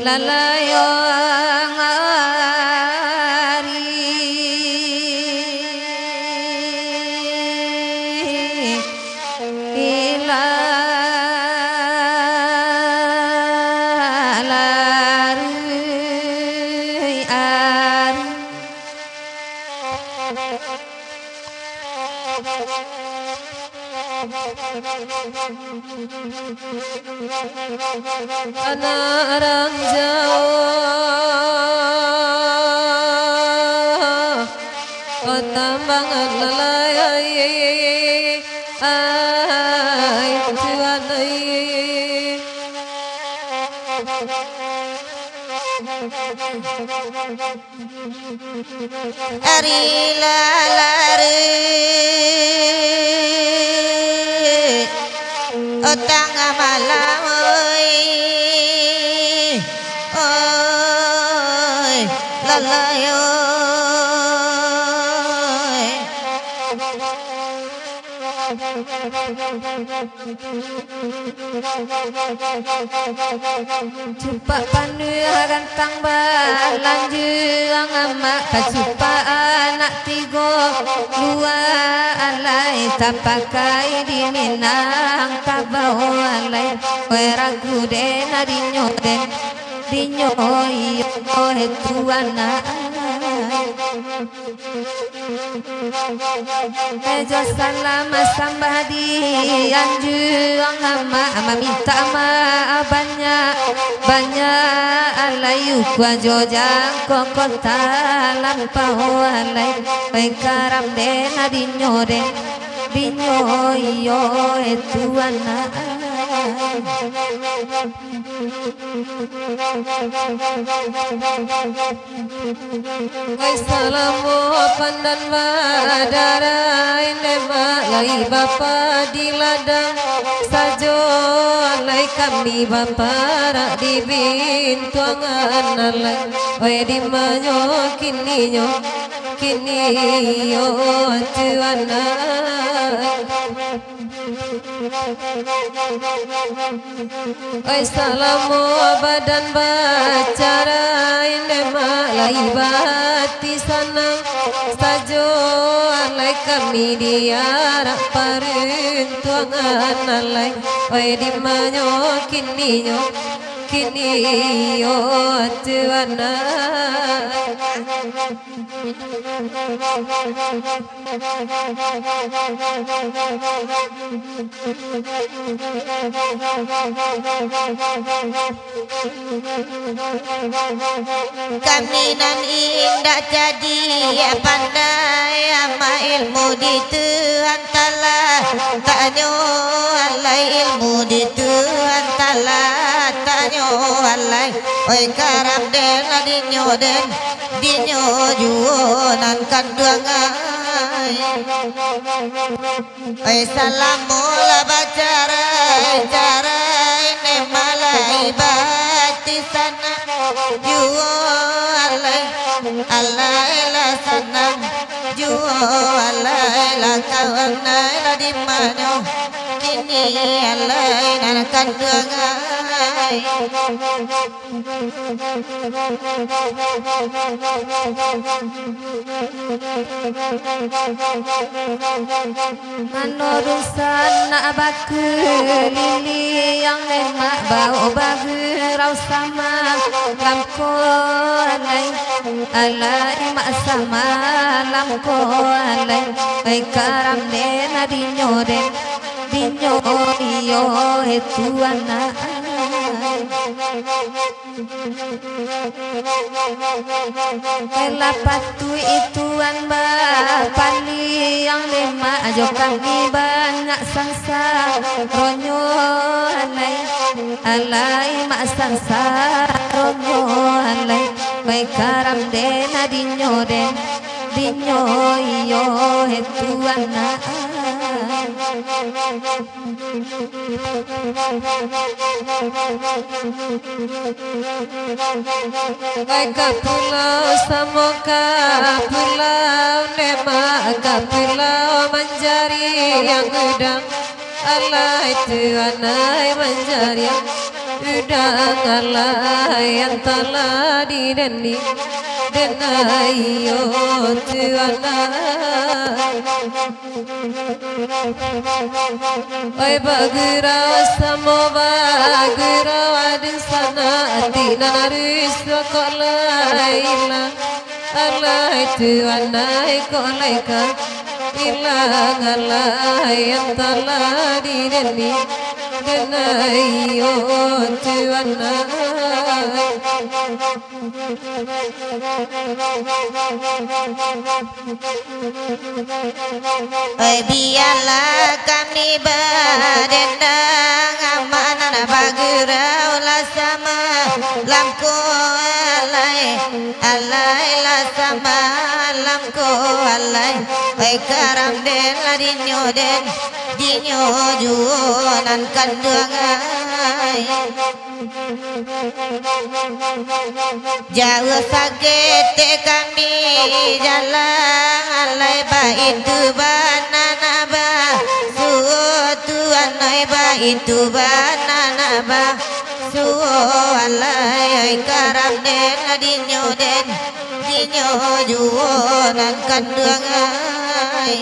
Lalayong ari ilalarui ari anak orang Jawa kota banget lalayai ay Tuhan ari lalare otang malam oi lalayo Cupak pandu gantang balanjuang amak kacupa anak tigo dua alai tak pakai di Minang tak bawa alai ragu dena dinyo itu anak Ejo salam sambah di anjuang ama minta maaf banyak alayu kuajo jangko kota lampau alay karam dena dinyo iyo itu anak Assalamu pandan badarai nema lai bapa di ladang sajo alai kami bapa rak di bintuangan alai oi di manyo kini yo tuana Assalamu badan bacara indema lai bati sanang sajo alai kami diarak parintuangan alai oi di manyo kini yo tuana kami nan indah jadi pandai ama ilmu di Tuhan Ta'ala tanyo alai ilmu di Tuhan Ta'ala tanyo alai oi karam dena dinyo juonan kanduangai oi salamula bacarai ne malai bati sana juo alai la sanang juo alai la kawan la di manyo kini alai nan kanduangai Manurusan nak baku lili yang lemak bau bagu rau sama lamko alai mak sama lamko alai karam dena dinyo iyo itu anak Ela patu ituan bapali yang lima ajo kami banyak sangsa ronyo alai mak sangsa ronyo alai baik karam dena dinyo iyo hetuan na Pulau Samoka, pulau Nema, pulau Manjari yang udang, Allah itu anai Manjari yang udang, Allah yang telah dideni, denai yo Oi bagura samo bagura adin sana tina naris kolaila Allah itu anai kolaika ilang Allah yang telah dideni denai yo biarlah kami berdendang amanah bagurau lah sama lamku alai lah sama lamku alai karam den ladinyo den dinyo jualan kanduangai jauh sakit kami jalan alai itu banana ba suatu anai ba itu banana ba alai karam den dinyo jualan kanduangai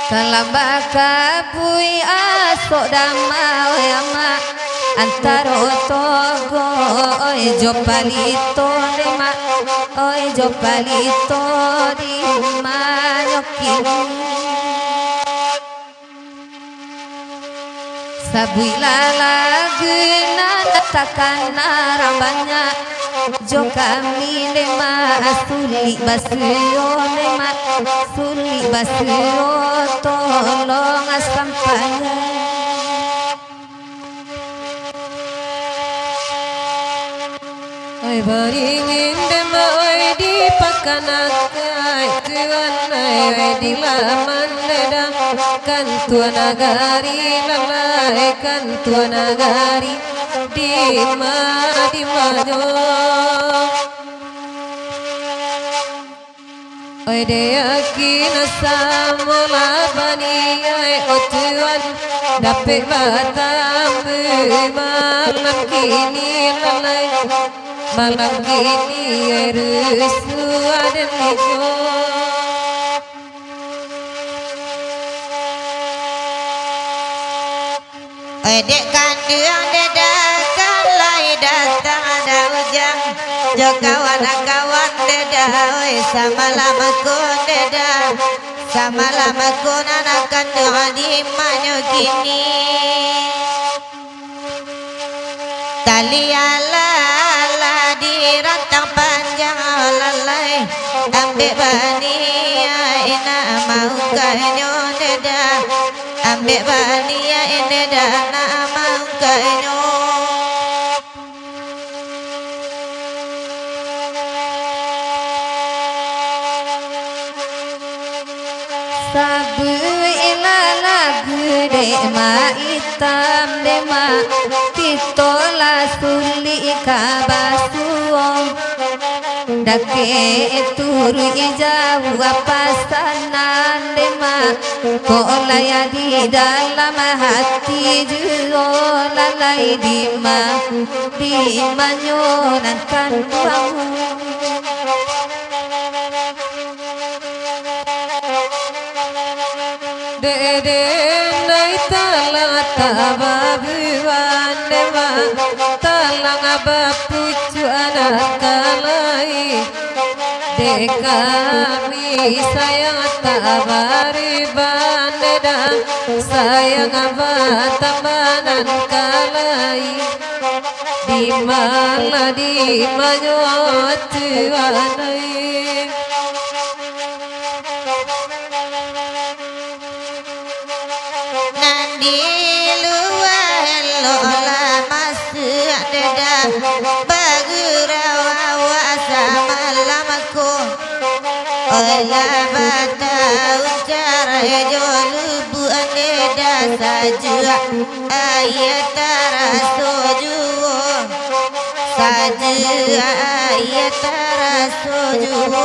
Kalabaka pui asok damau ama antaro togo oi jopalito dema oi jopalito di manyokin sabuila laguna takana rambanya jo kami lema suli basyo lema suli basyo tolong asampanya oi baringin dema oi di pakanakai tuan oi di laman dedam kan tuan agari lalai kan tuan agari di manyo oi de yakin samola bani ai otuan dapat batam malam kini lalai malam kini rusu ada nijo dek kandung dedakan lai datang ada ujang jo kawan-kawan dedah oi samalam aku dedah samalam aku anak kandung di manyo kini tali ala di rantang panjang lalai ambil bani ina mau kanyo dedah ambil bani ina dana mau kanyo sabu ila lagu dema hitam dema titola suli kabasuong dake turu ijau pasanan dema kolaya di dalam hati juo lalai di manyonan kanduang dede nai talang tababuan dewa talang abapucu anak kalai de dek kami sayang tabari bandeda sayang abatabanan kalai di mana di manyot tuanai nandi luar lola masih ada bagurawa samalamku ola bata ucara jolubu aneda saja ayatara sojuwo saja ayatara sojuwo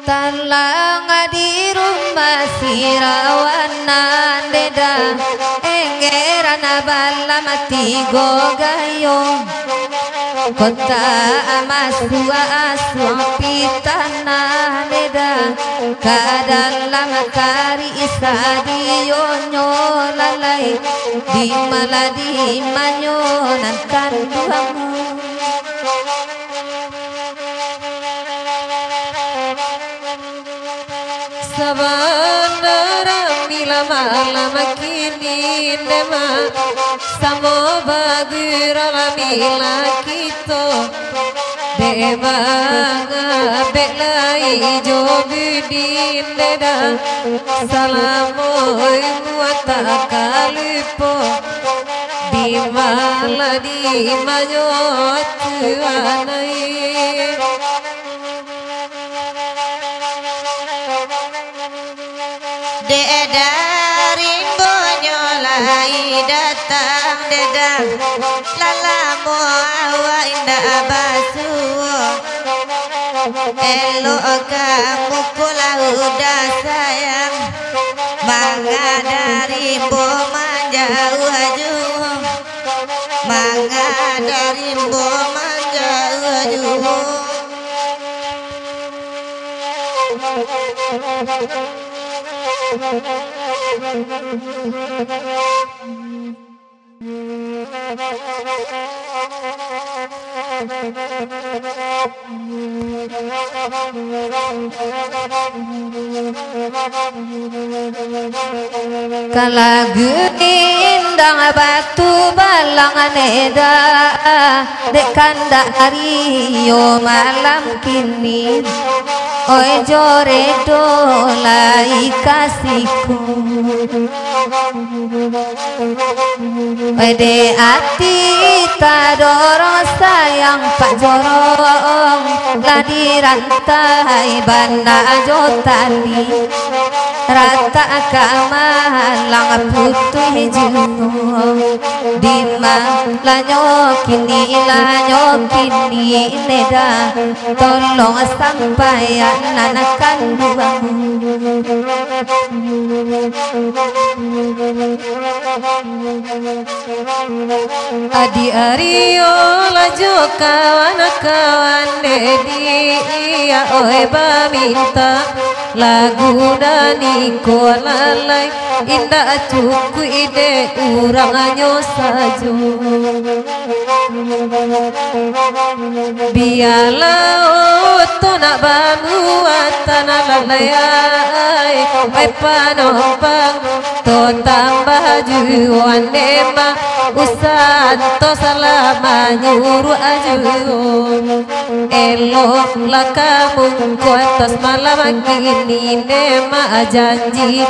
talang di rumah sirawanan deda enggeran abala mati gogayo kota amasua aswa pitana deda kadalam kari isadiyo lalai di maladi manyonan kanduamu Sabanara lama kini nema samo bagura mila kito deba belai jo bidin deda salamoy muata kalipo di maladi manyot anai dari bonyolai datang dedang lalamu awa indah basuo elok kamu pula udah sayang mangga dari boman jauh jauh mangga dari boman jauh jauh Kalagu indang batu balangan eda dek kandak hariyo malam kini oi jore dolai kasihku oi de ati tadoro sayang pak jorong ladi rantai banda jotali rata kamalang putih jungo di lanyo kini neda tolong sampaian anakan duamu adi ario lajo kawan-kawan dedi iya oi baminta lagu dani ko lalai indah cuku ide uranganyo sajo biarlah to nak bamuatan lalai ai panompang to tambah juan nema usan to selama nyuruh aju elok lah kamu ku atas malam kini nema janji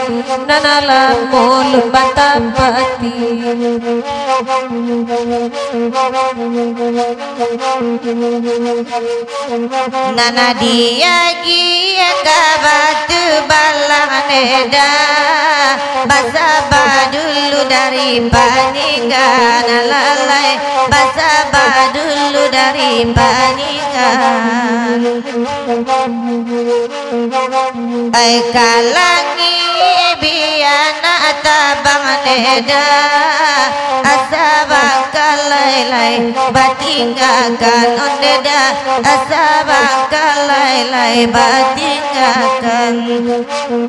nanalah mulut batang pati nana dia gia batu balang neda basabah dulu dari panikan lalai basabah dulu dari panikan ai kalangi biar anak tabang neda asabang kalai batinggakan ondeda asabang kalai batinggakan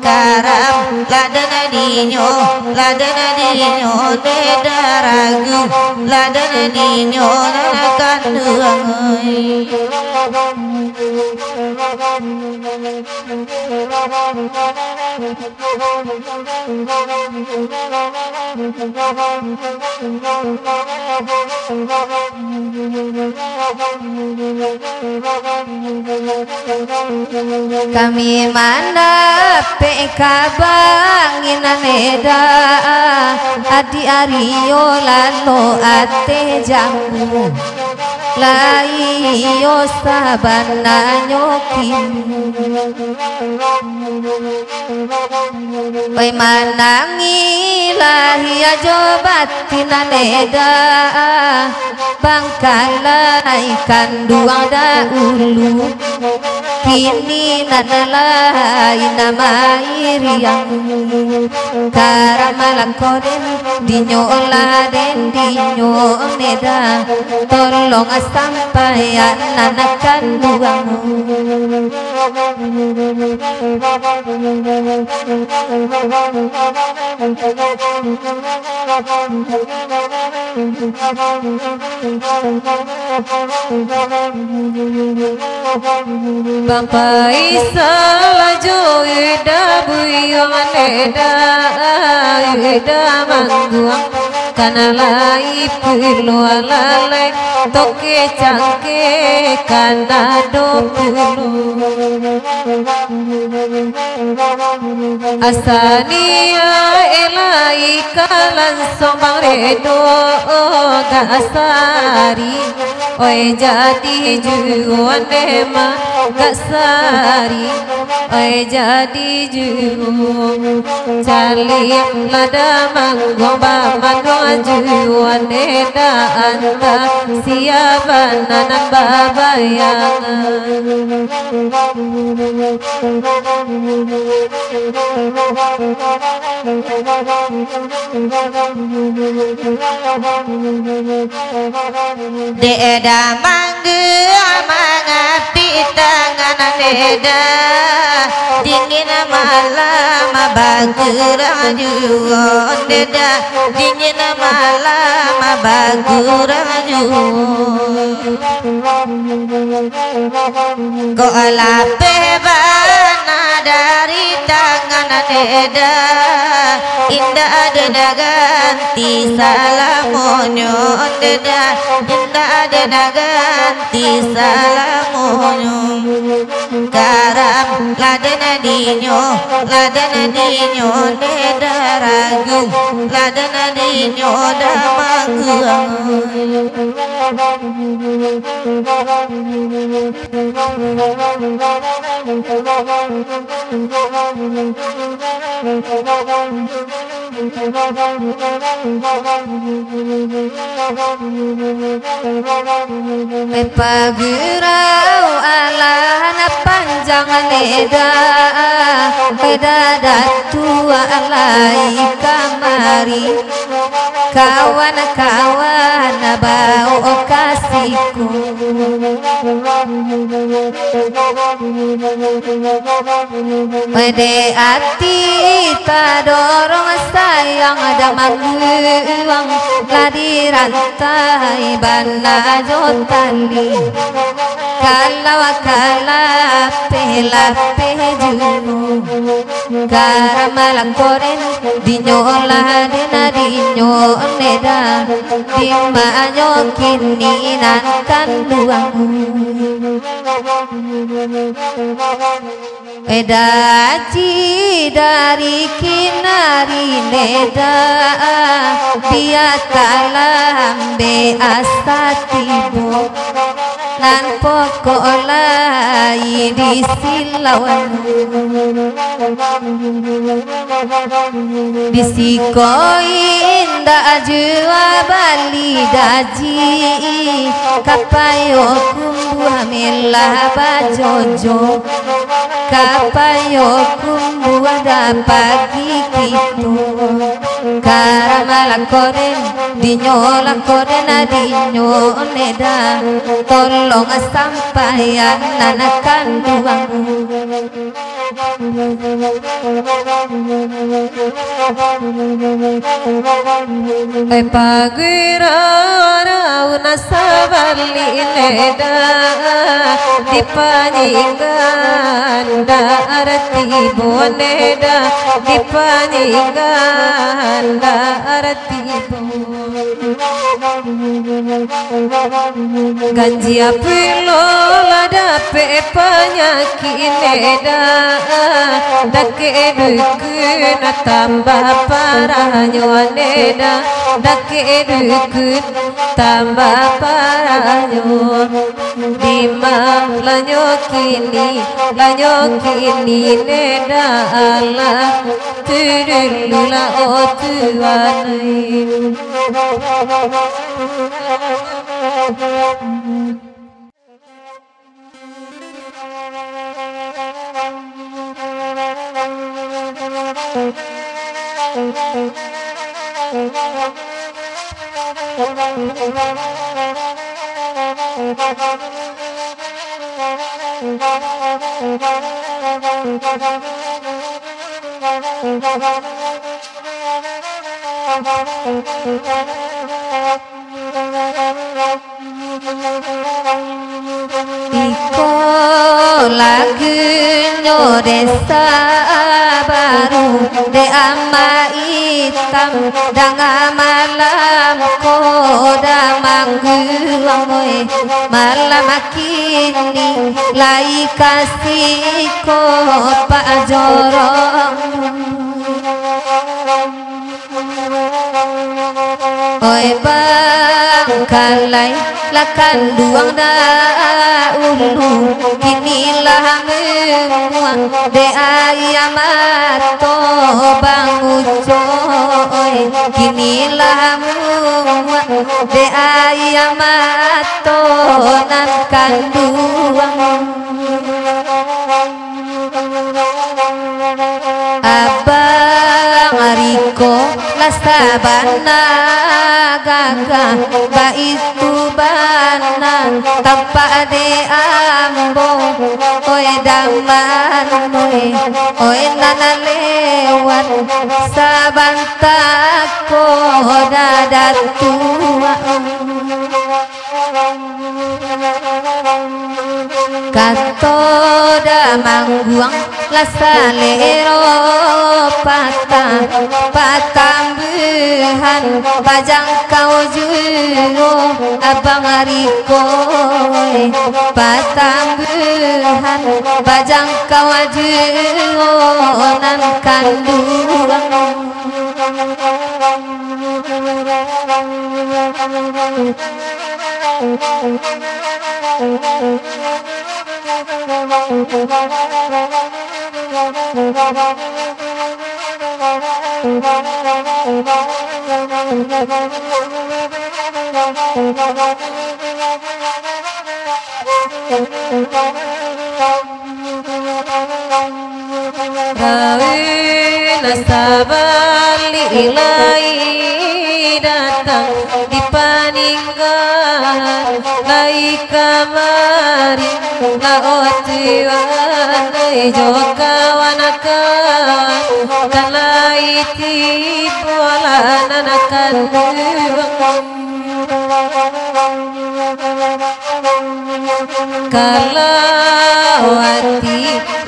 karam ladana dinyo neda ragu ladana dinyo nanakan duangai kami mana pekabangin neda adi ario lalo ate jamu laiyo sabana nyokin Oi manangi lahia jobatina neda bangkalai kanduang dahulu kini nanalai nama iriang karamalakoden dinyola den dinyo neda tolong sampaian anak kanduang Bapak Isalaju ida buyong neda ida mangguang kana lai pilu alalai toke cangke kana do pilu asania elai kalan sombang redo gasari oi jadi juan dema gasari oi jadi juan cali lada manggong bamandong juan neda anta siapa nanan babayangan Deda mangge mangapi tangan neda dingin malam bagurang juon deda dingin malam bagurang juon gola pebana dari tangan neda indah ada ganti salamonyo deda indah ada ganti salamonyo karam ladana dinyo neda ragu ladana dinyo damaguang Pagurau alana panjang neda beda datua alai kamari kawan-kawan bau kasihku pede hati tak dorong sayang ada mangguang ladi rantai bana jotali kalau lape junu karamalang koren dinyola dena dinyo neda dimanyo kini nan kanduang Edaci dari kinari neda dia talambe asatibu nan pokok lai di silawan bisikoi indah jua bali daji kapayo kumbu hamila bajojo kapayo kumbu ada pagi gitu karamala koden dinyola koden adinyo neda tolong sampaian nanakan duamu pagirana una sabali neda dipaninggan da arti boneda dipaninggan da arti ganjia pilo lada pe penyakit neda dake dukun tambah parahnya neda dake dukun tambah parahnya dima lanyo kini neda Allah tudulula o tuanai Iko lagu desa baru de ama hitam dengan malam koda mangguang malam kini lai kasih ko pak jorong oi bang kalai lakan duang ulu kinilah memuang de ayamat to bang ucoy kinilah memuang de ayamat to nan kanduang abang Riko lasabana gaga baitu bana tanpa de ambo oi daman oi nana lewat sabanta ko dadatua katoda mangguang lasalero patambuhan pajang kau juro abang Riko patambuhan pajang kau juro nan kanduang Rawina sabali ilai datang dipaninggal lai kamari laotiwan lai jokawanakan kalai tipola nanakan kalawati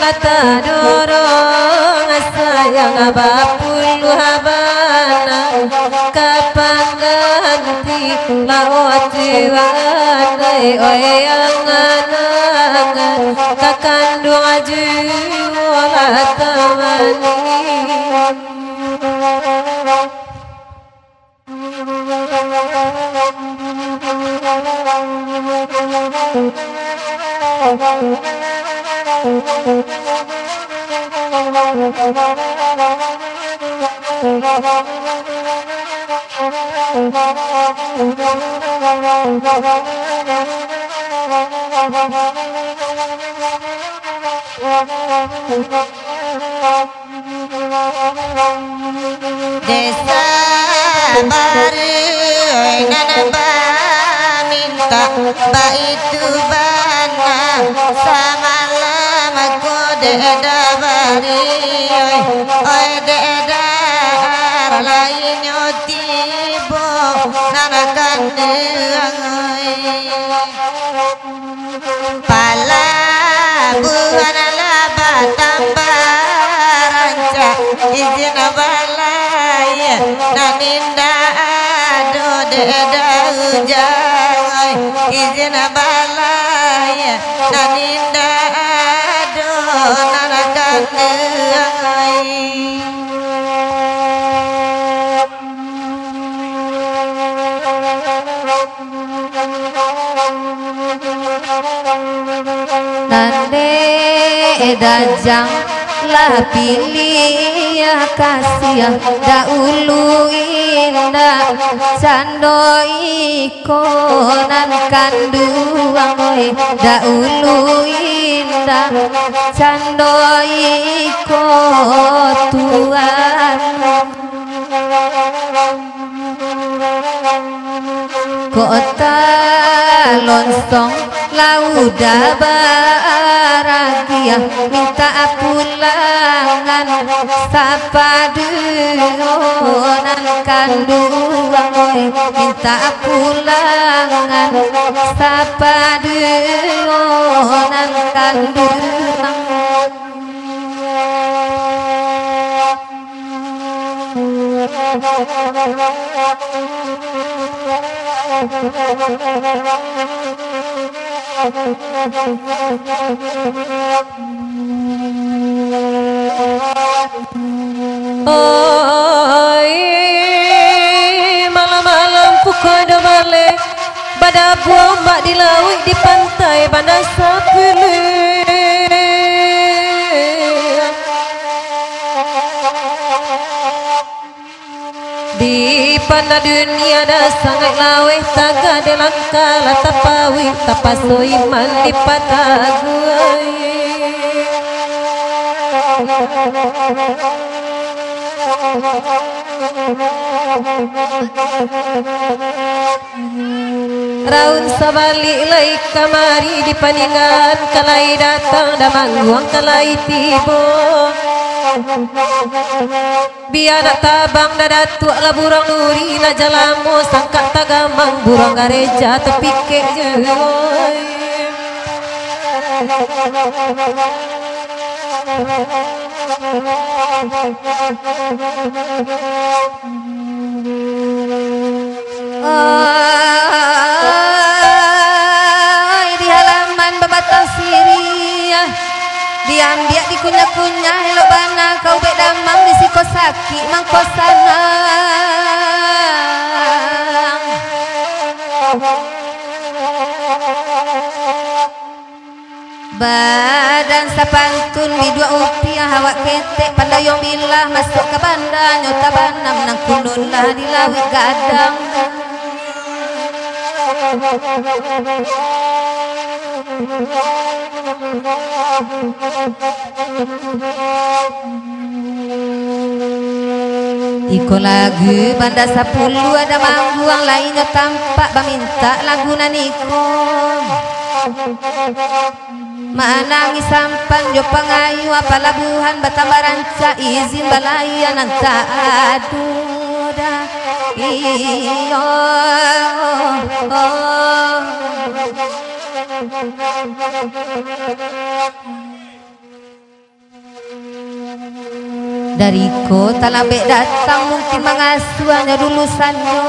lata dorong sayang bapulu habana kapan ganti lawati wanai oyang anangan kakandung aju wala tamani tak baitu bana samalam aku dedabari oi dedar lain tibo nanakan pala buan laba tambaranca izin balaya naninda ado deda ujang izin balaya naninda ado nanakan nande dajang lah pilih ya kasih dahulu indah cando ikonan kanduang oi dahulu indah cando iko tuan kota lonsong lauda baragia minta pulangan sapaduonan kanduang oi minta pulangan sapaduonan kanduang Oi malam-malam pukul dah balik pada ombak di laut di pantai bandar Sapele di pandang dunia dah sangat laweh taga dalam kala tapawi tapasoi malipat aguai raun sabalik lai kamari di paningan kalai datang dah mangguang kalai tibo biar nak tabang dah datuk lah burang nuri nak jalamo sangkat tagamang burang gareja terpikir je di halaman bebatang Syria diambil di kunyah-kunyah elok bana kau bek damang di siko sakit mangko sanang badan sapantun di dua upiah awak ketek pandayong bilah masuk ke bandar nyota banam nang kunun lah di lawit gadang iko lagu bandar 10 ada mangguang lainnya tampak baminta lagu naniko manangi sampan jo pangayu apa labuhan batambaranca izin balayan anta aduh dah iyo dari kota Labek datang mungkin mengasuhnya dulu sanyo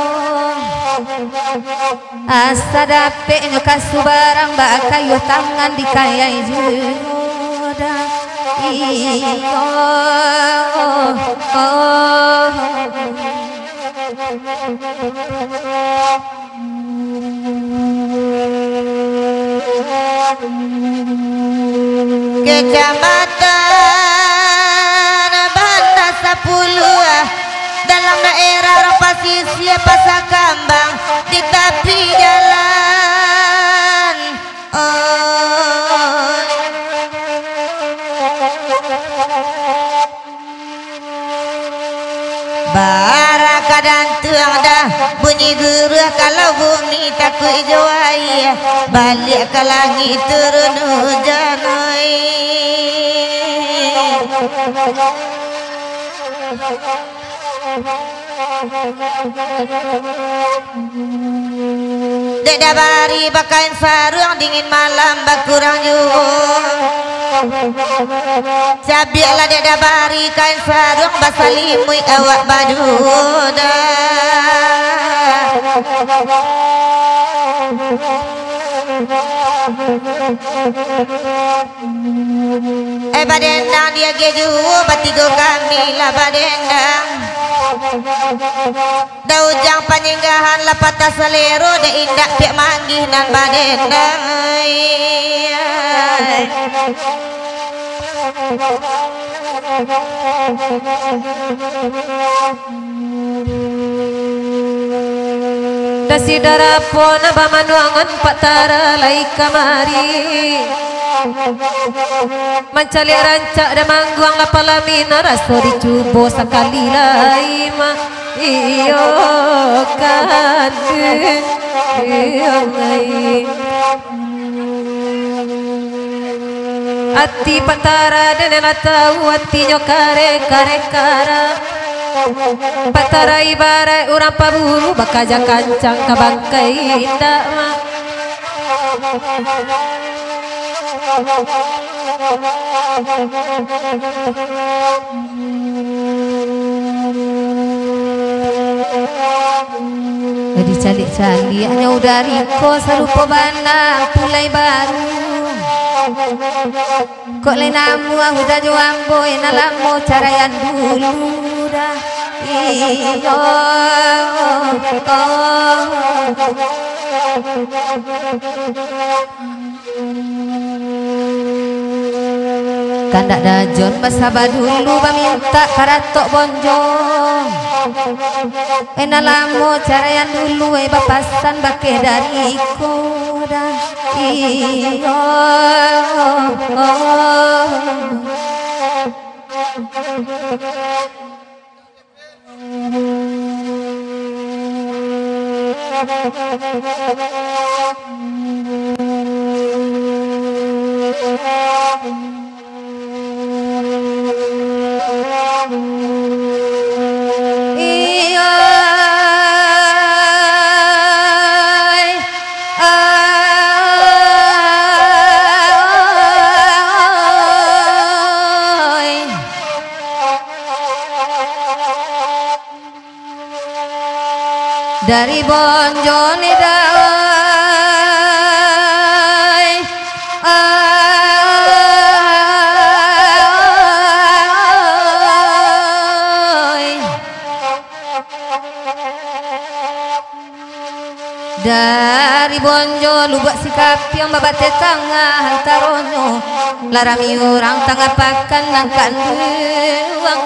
asa dapet nyokasu barang bak kayu tangan dikayai juda iyo Kecamatan Bandar 10 dalam daerah Rapasisi Pasar Kambang di tepi jalan Baraka badan tuang dah bunyi geruh kalau bumi takut jawai balik ke langit turun hujan oi. Dek dabari bakain sarung dingin malam bakurang juga. Sabiaklah dek dabari kain sarung basalimui awak baduda. Badendang dia geju batigo kami lah badendang. Daujang panjinggahan lah patah selero de indak piak manggih nan badendang. Dasi darapon abamanuangan patara lai kamari mencali rancak dan mangguang lapalamina raso dicubo sekali laima iyo kan iyo ngai ati patara dan tahu ati nyokare kare kara patara ibarat orang paburu bakaja kancang kabangkai indah mah jadi calik-calik hanya udari ko serupa bandang tulai baru kok lain namu udah joambo enalamu carayan dulu dah iyo kandak dajon basaba dulu baminta karatok bonjong enalamu carayan dulu bapasan bakeh dari koda iyo dari bonjone dawai dari bonjo lubak sikap yang babate tangah hantaronyo larami orang tangah pakan nangkan uang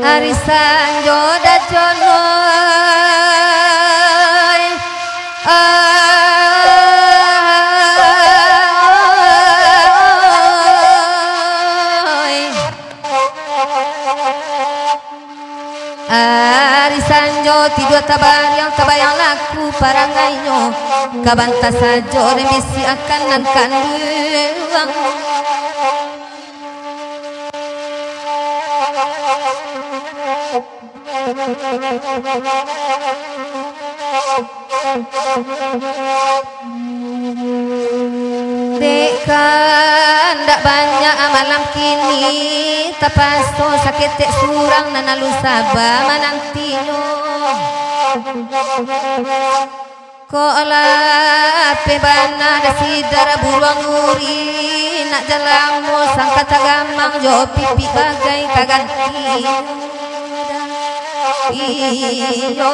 arisan joda jonoy arisan jo tidur tabayang tabayang laku parangainya kabanta sajo remisi akan nankan uang dekan ndak banyak malam kini tapasto sakit tek surang nanalu sabah manantino kola pebana da sidara buruang nuri nak jalamu sangka tagamang jo pipi bagai kaganti iyo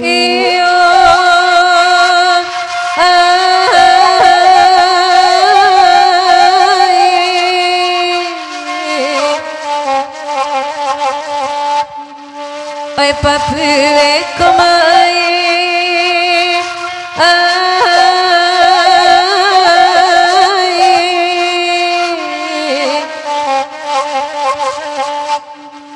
iyo papue komai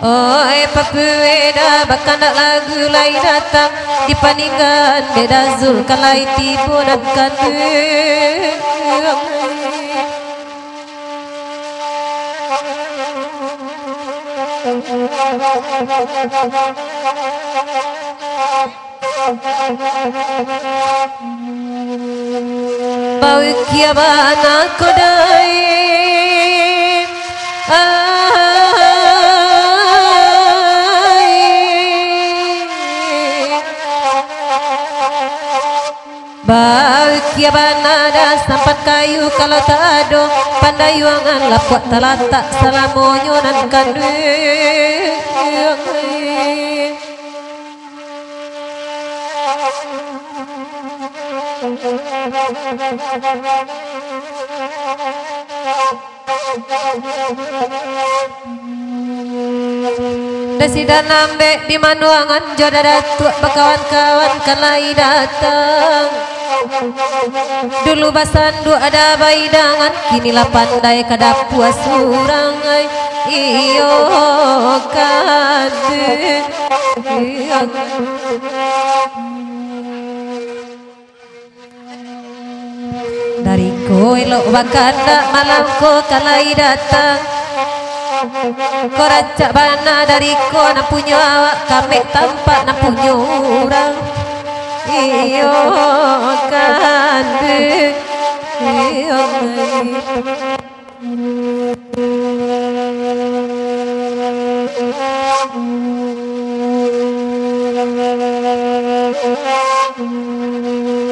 oi papue dah bakal nak lagu lain datang di paningan beda zul kalai tibu dan kandung bau kia bana kodai bau kia bana dah sampat kayu kalau tak ada pandai wangan lapuat talatak salamonyo dan kandung Dasi dan ambek di manuangan jodoh datuk berkawan-kawan kalai datang dulu basandu ada baidangan kinilah pandai kada puas urangai iyo kade dari ko elok bakanda malam ko kalai datang ko racak bana dari ko nak punya awak kami tampak nak punya orang iyo kande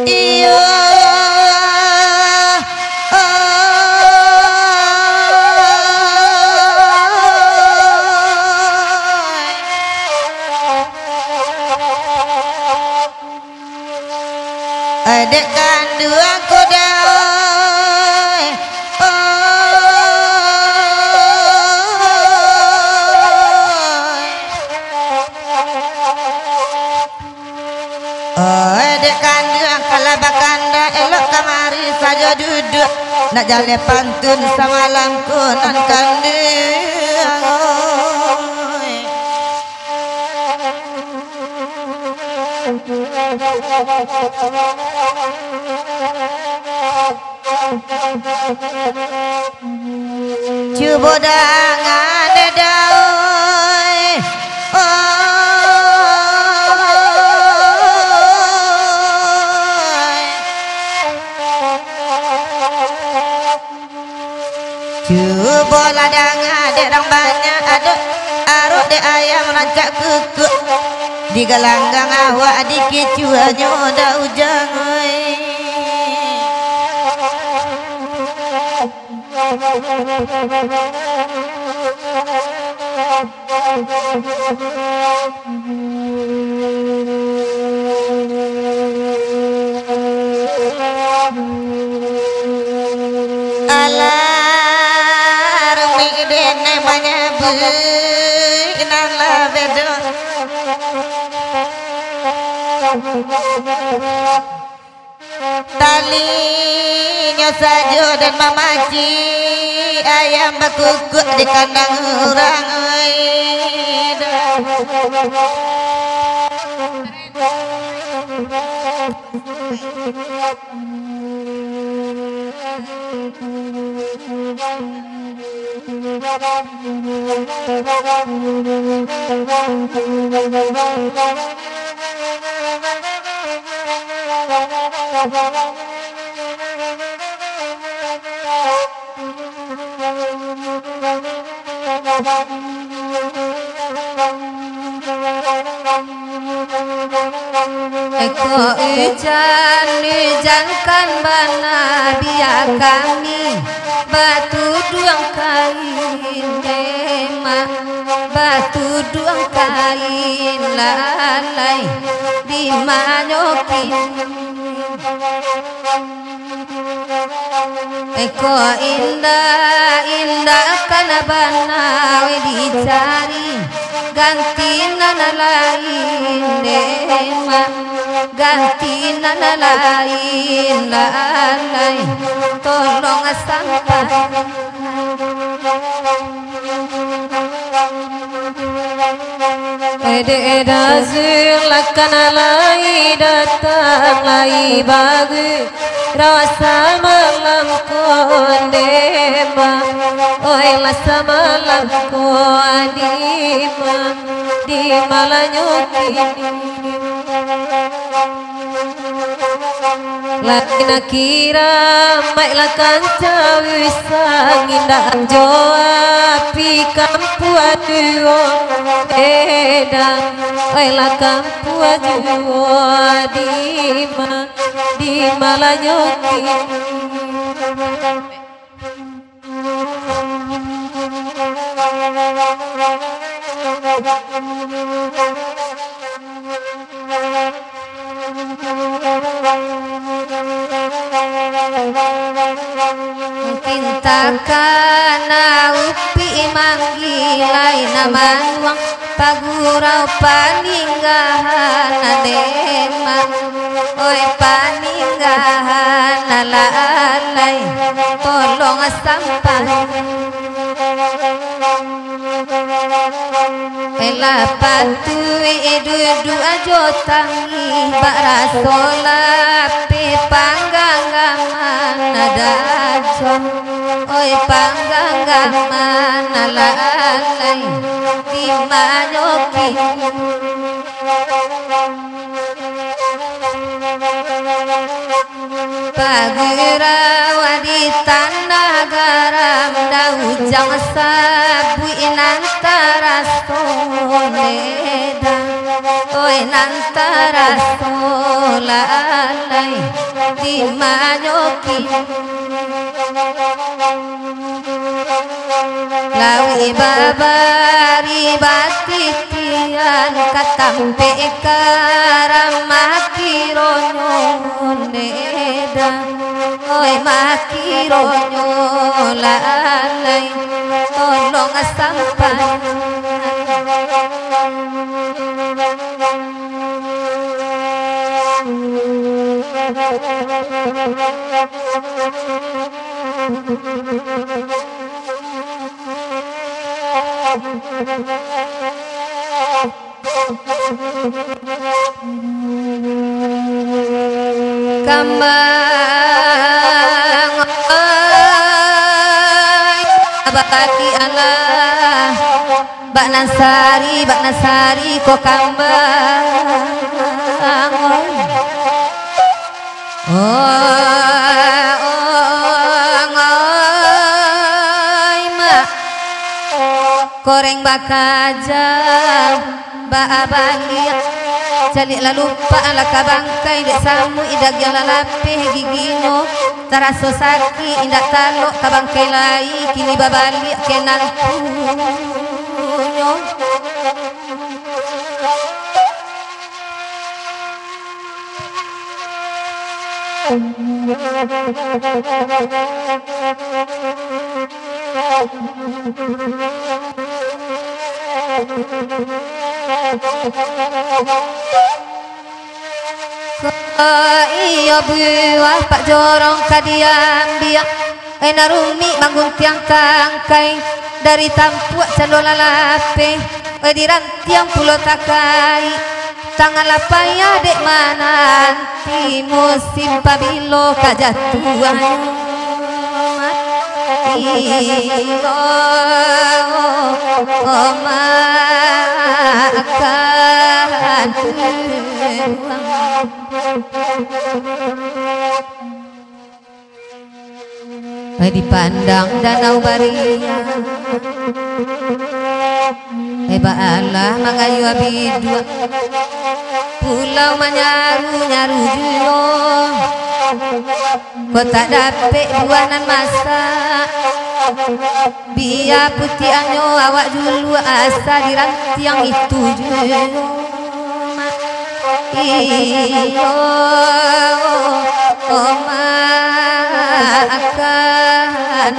iyo Adek kandung aku dah adek kandung kalau bakanda elok kamari saja duduk nak jalan pantun samalam kunan kandung cuba dangan daun cuba ladang ada banyak ada aruk de ayam rancak kuku di galanggang awak di kecuanya dah ujang alar midene banyak benala bedo talinya saja dan mamaci ayam bakukuk di kandang orang Eko hujan bana biar kami batu duang kain demak batu duang kain lalai di manyokin Eko indah indah kana bana we dicari ganti nana lain dema ganti nana lain lalai tolong sampai Eda zulakan lai datang lai bagi rasa malam kondema oi rasa malam kondema di malanyuki lain kira mai lakan cawi sangindah joa pi kampu aduo eda oi lakan puajuo di malanyoki Pintakana upi manggilai namanuang pagurau paninggahan adema oi paninggahan alalai tolong sampai ela patui dudu ajo tangi barasola pi panggangaman adajon oi panggangaman alalai di manyoki pagirawa di tanah garam daujang sabu inantara soleda oi nantara solalai di manyoki lawi babari batitian katampe karamaki neda oi makironyo lalai tolong sampai kambang abadi Allah Bak Nasari kok kambang koreng bakaja ba abalia jalik lalu lupa ala kabangkai dek samu idak yang lalapeh gigino taraso saki indak talok kabangkai lai kini babalik kenan punyo iya buah pak jorong kadiam biak narumi bangun tiang tangkai dari tampuak calo lalape dirantiang pulau takai tangan lapaya dek mananti musim pabilo kajatuan iyo makan dipandang danau Baria Eba Allah mangayu abidua pulau manyaru julo kota dapet buanan masa biar putih anyo awak dulu asa dirantiang itu julo iyo akan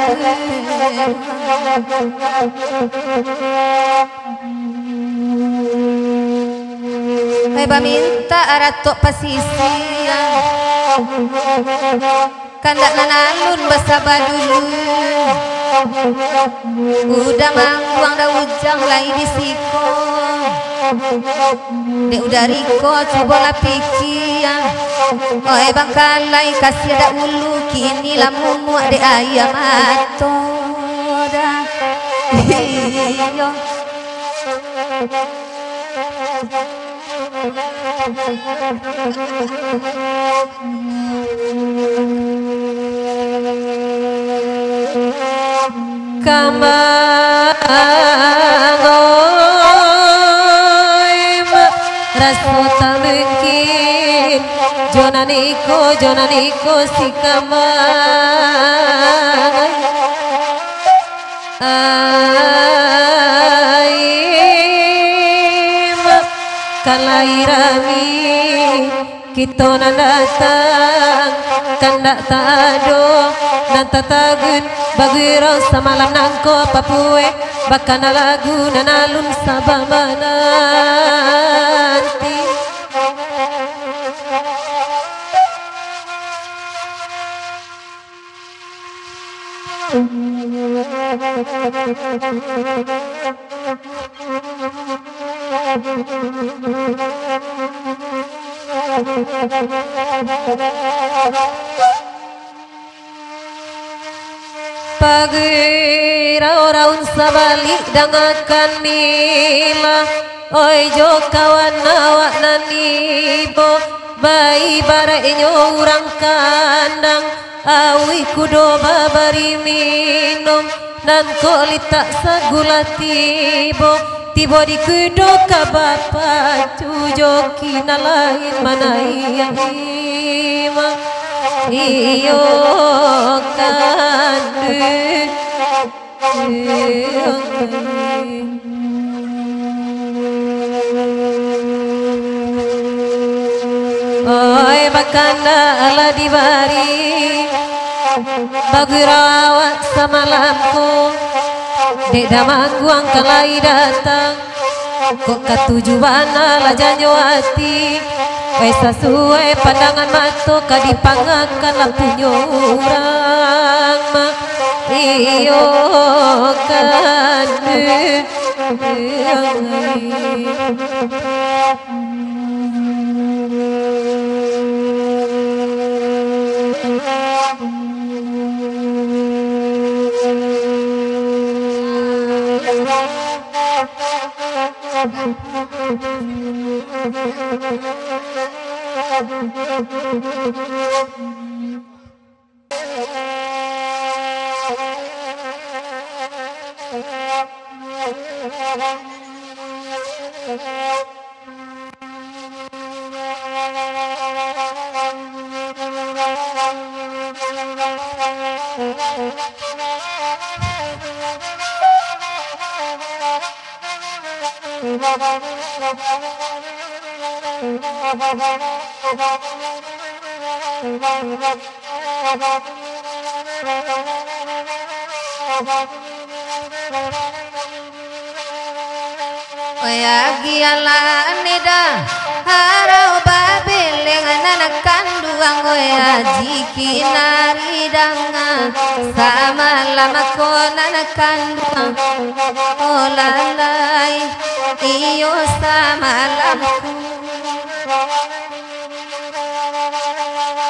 Eba minta aratok pasisian kandak nanalun basaba dulu udah mangguang da ujang lai di siko dek udah riko coba lah pikian oh bang kalai kasih ada ulu kini lamu de ayam atoda iyo kamangoy raso tak mungkin jonaniko si kamangoy aim kalairami kita datang kandak tado nanta tagun bagirau samalam nangko papue bakana lagu nanalun sabamananti Pagirau raun sabalik dangakan nila oi jo kawan awak nanibo bai barainya orang kandang awi kudo babari minum dan kolita sagula tibo tibo di kudo ka bapa cujoki nalain mana iya ima iyo kandu oi bakanda ala dibari bagurawat samalamku dek damangguang kalai datang kok katujuan ala janyo hati wes sesuai pandangan mata kadipangakan lampunya orang mak iyo kandu Oyagi ala nida harau babeleng anak kanduang oyaji kinari danga sama lama kon anak kanduang olalai iyo sama lamku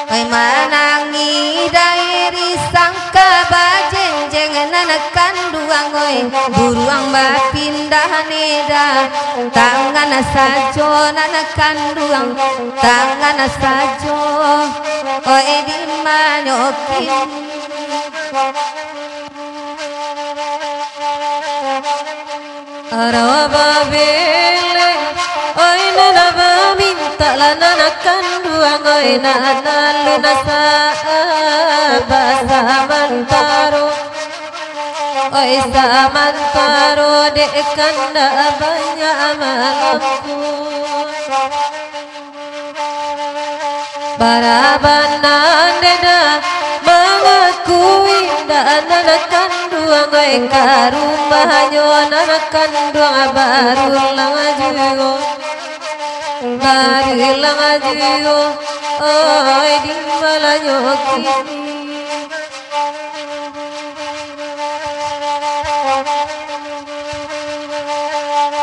oi manangi dairi sangka bajenjeng anak kanduang oi buruang bapindah neda tangan sajo anak kanduang tangan sajo oi di manyokin Arawa beleng oi nana minta lana kanduang oi nana luna bahasa mantaro oi samantaro dek kanda banyak malamku barabanan deda mengakui dana kanduang oi karumahnya nana kanduang baru lang ajugo Marilang ajuyo oi di malanyo kini.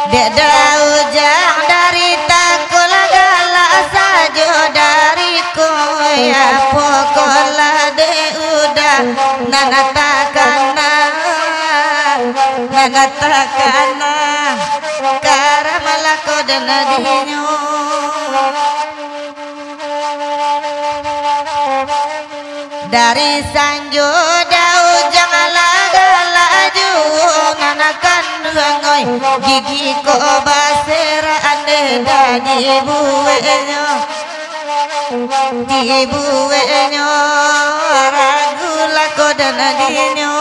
Deda ujang dari takula gala sajo dari koya pokola de udah nanatakana karamalako dan adinyo dari sanjo dau jangan laju nanakan duangoy gigi ko basera ande dadi buenyo ragu lako dan adinyo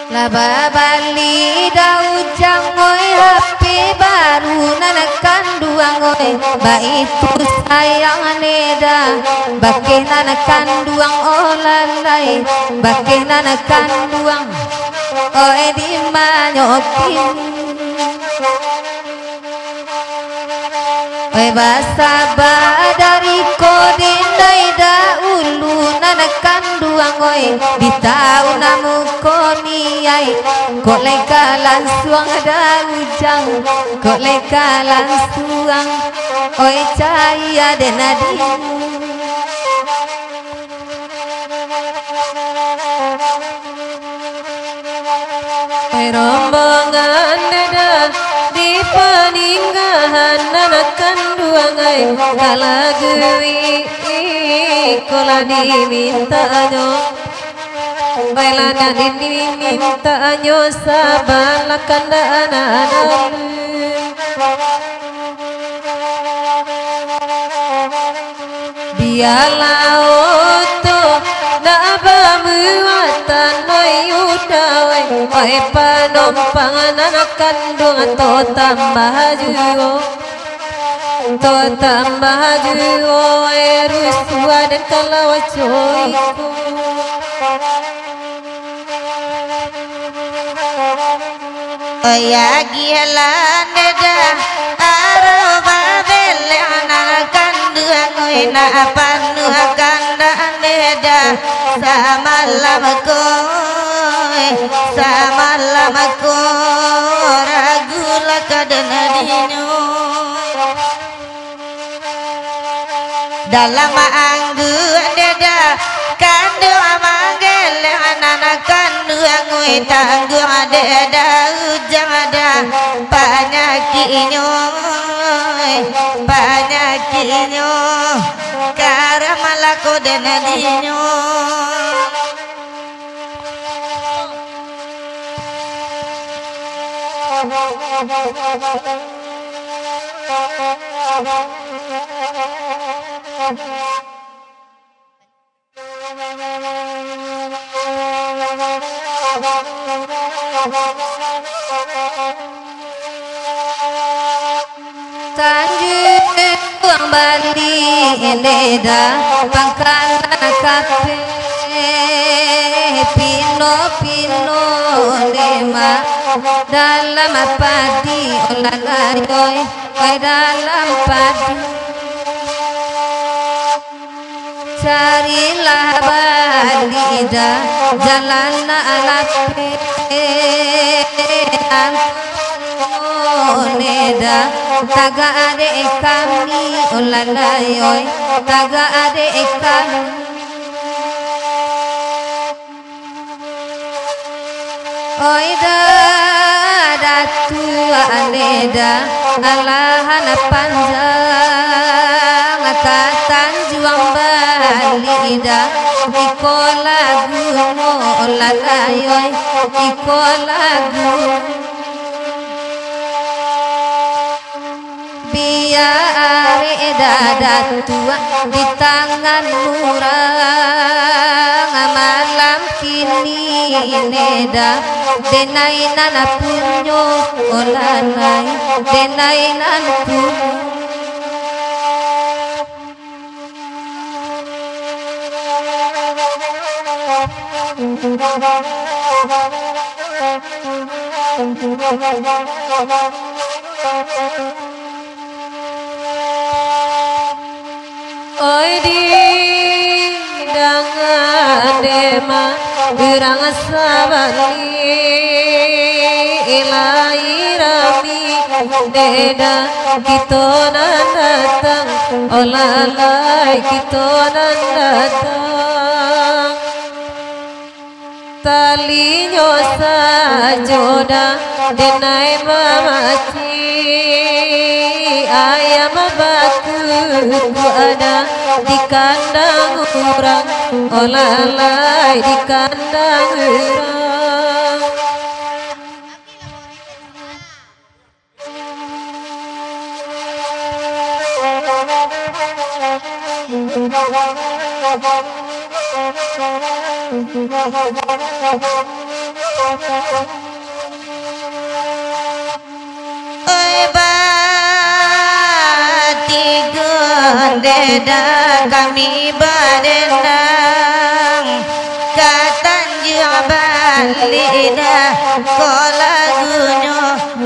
Laba bali daujang ngoy happy baru nanakan duangoy ba itu sayang neda bakeh nanakan duang olalay bakeh nanakan duang oe di manyokin oe basa dari kodinday da ulu nanakan duang oe di tahun namu koniai kok lekalan suang ada ujang kok lekalan suang oe cahaya denadimu rombongan dada di peninggahan nanakan duangai kalagui kola dimintanyo bailana dimintanyo sabalakan dana biarlah oto naba muatan noyudawai oi panompang nanakan duang to tambah juo erusua dan kalawacoiku oya gialan deda aroba bele nanakan duangoy na panu kanda deda samalamako ragula kadanadinyo dalam anggu deda kandu amagele nanakan duangoy tanggu deda ujang ada banyakinyo karamalako denadinyo Tanjung Bali leda pangkalan kape pino lema dalam padi olalayoy dalam padi carilah balida jalan alape neda taga ade kami olalayoy taga ade kami oida datu aneda alahana panjang katan juang balida ikola gumo olalayoy ikola gumo biar dada tua di tangan murang malam kini neda denai nana punyo olanai denai nana punyo Oi di dangan dema gerang sabali ilairami deda kita nan datang olalai kita nan datang talinya sajoda denai mamaci ayam baku ada di kandang orang olalai di kandang orang oi bati gondeda kami badendang katanjung balida kolagunyo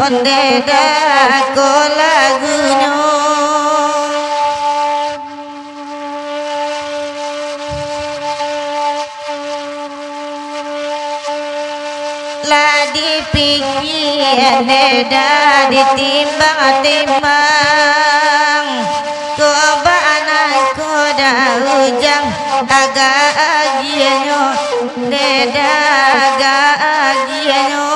ondeda kolagunyo lah dipikir deda ditimbang-timbang kobanan koda ujang agak agianyo deda agak agianyo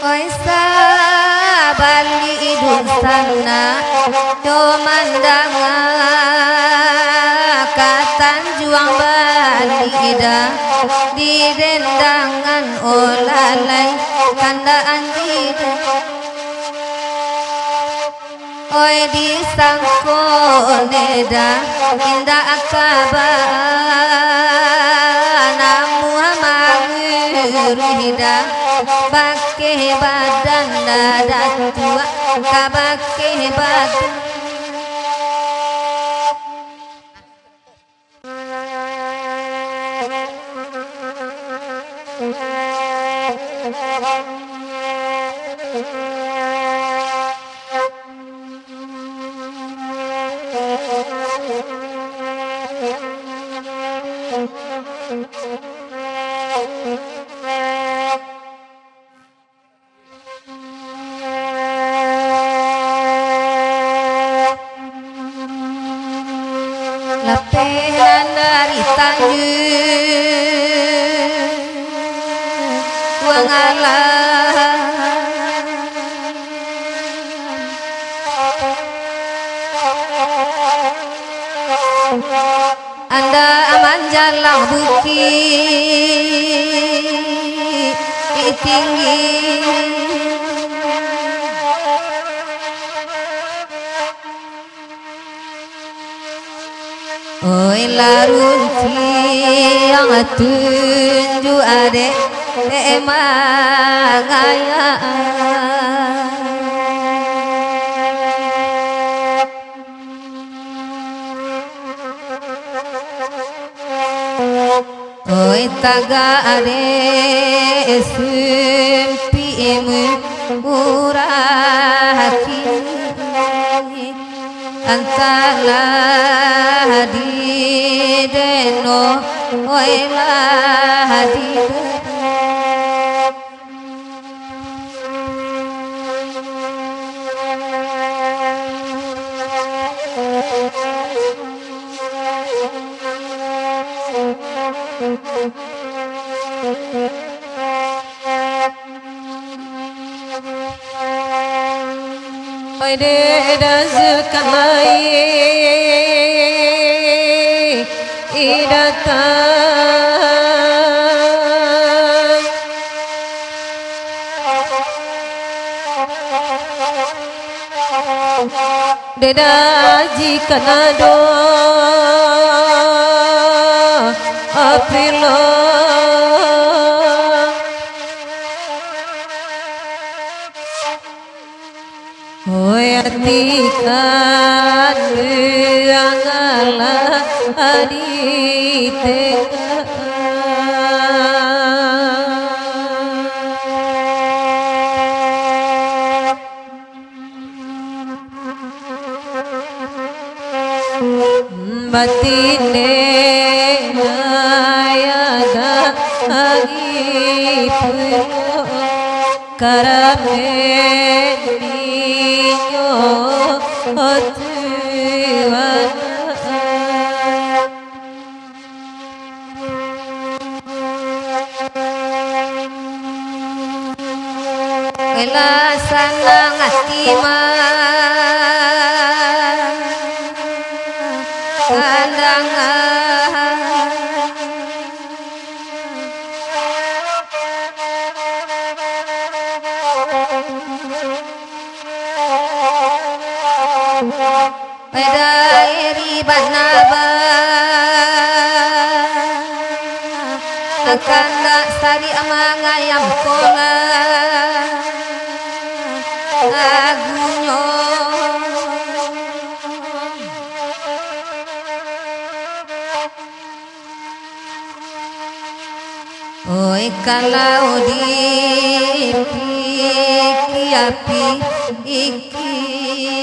Oi sabali idul sana domandanga katan juang balida di rendangan olalai kandaan dida oi di sangko neda indah akabana muhammaghurida pakai badan dada tua kabake badan lapehan dari tanjung wangalan anda aman jalan bukit tinggi oi larunti yang tunju ade emangaya oi taga ade sempimu uraki antara di deno oilah di oi deda sekalai datang deda jika nado apilo hoyatikan angala aditeka batine ayaga agipulo karameninyo otuwana Kailasan ng atiman kalangan Dairi banaba Akanda sari amangayam kola Agunyo Oi kalau di piki api iki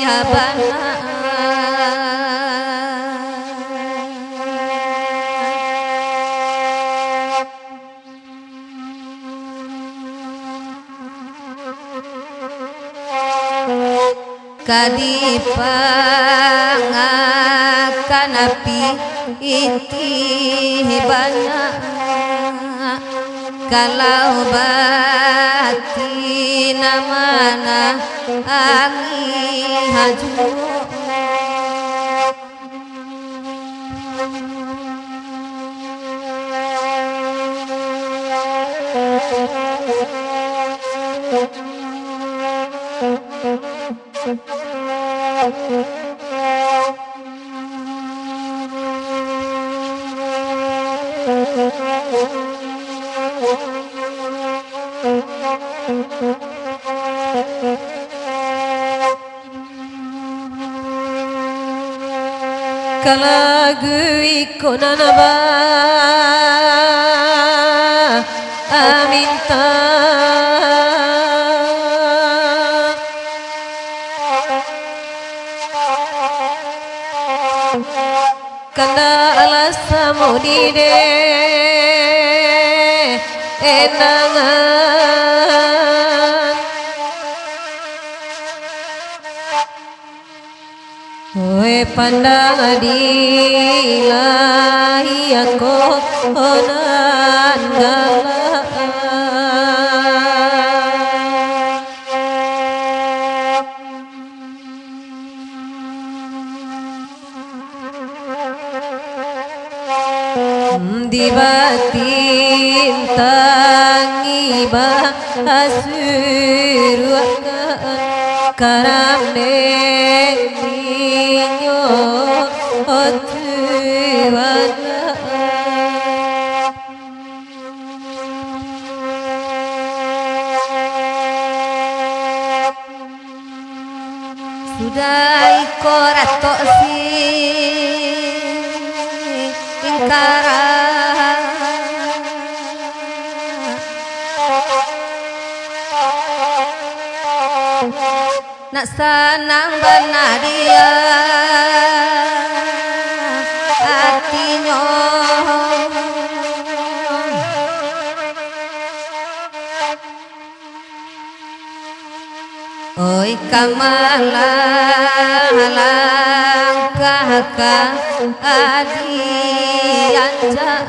abana kadipangakan api iti banyak kalau bati namana angi haju kalagu ikonanaba aminta kanda alasamudide enangan Oe pandang adilahi aku onandala dibatin tangi bahasuruakan karamne ninyo otuwana sudah ikorato si ingkara nak senang benar dia hatinya oi kamalang langkah adi anja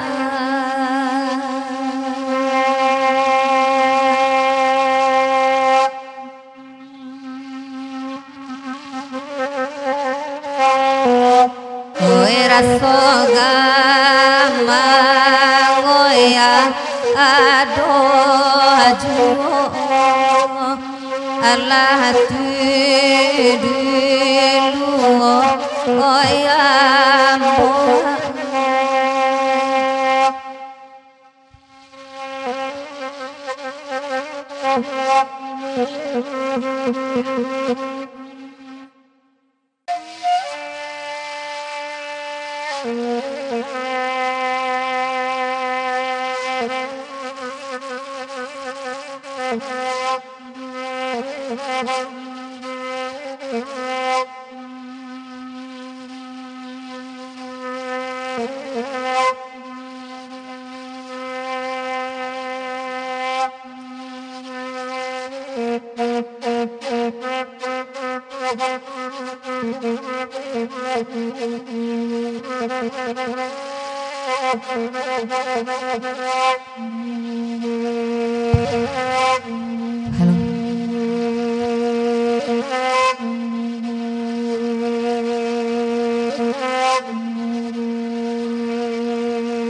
raso gamang oya ado ajuo Allah tudulu oya mo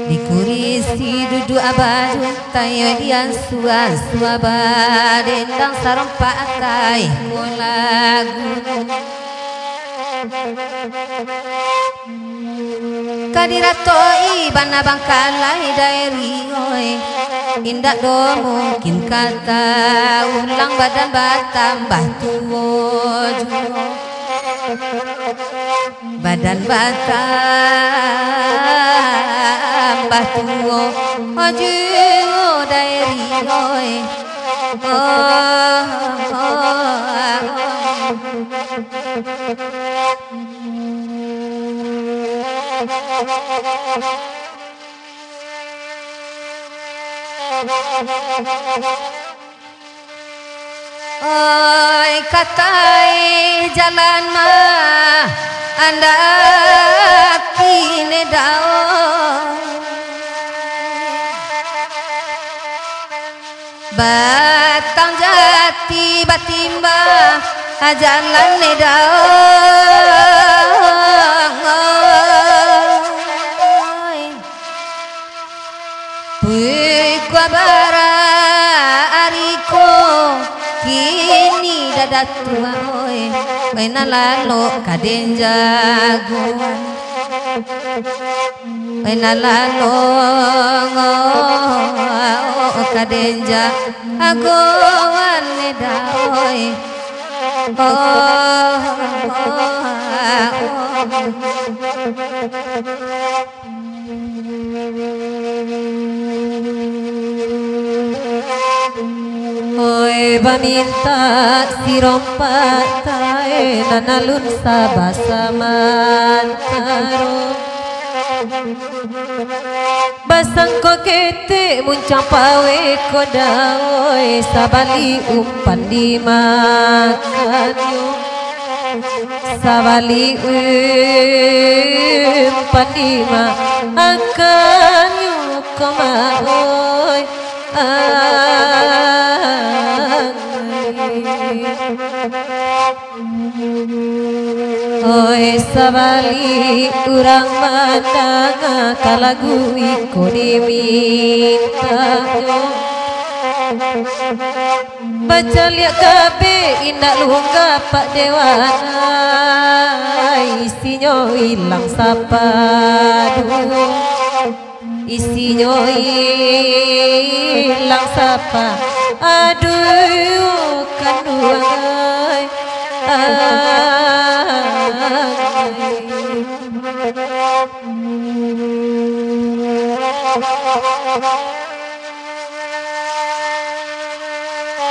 Dikurisi duduk abadu tayo dian sua badendang sarong pakai lagu kadirato ibana bangkalai daeri oi indak do mungkin kata ulang badan batambah tua juno badan batambah tua oju daeri oi oi katai jalan mah anda kini daun batang jati batimba jalan daun pui kuabara ariko kini dadat tua oi wena lalo kaden jagoan wena lalo kaden jagoan neda oi Oi baminta si rompat tae nanalun sabasamantaro basang ko kete muncang pawe kodaoi sabali umpan dimakan yo sabali umpan dimakan yo komaoi oi sabali urang mandang kalagu iko diminta baca liat kabe indak lunga pak dewana isinya hilang sapadu isinya hilang sapa aduh kanduai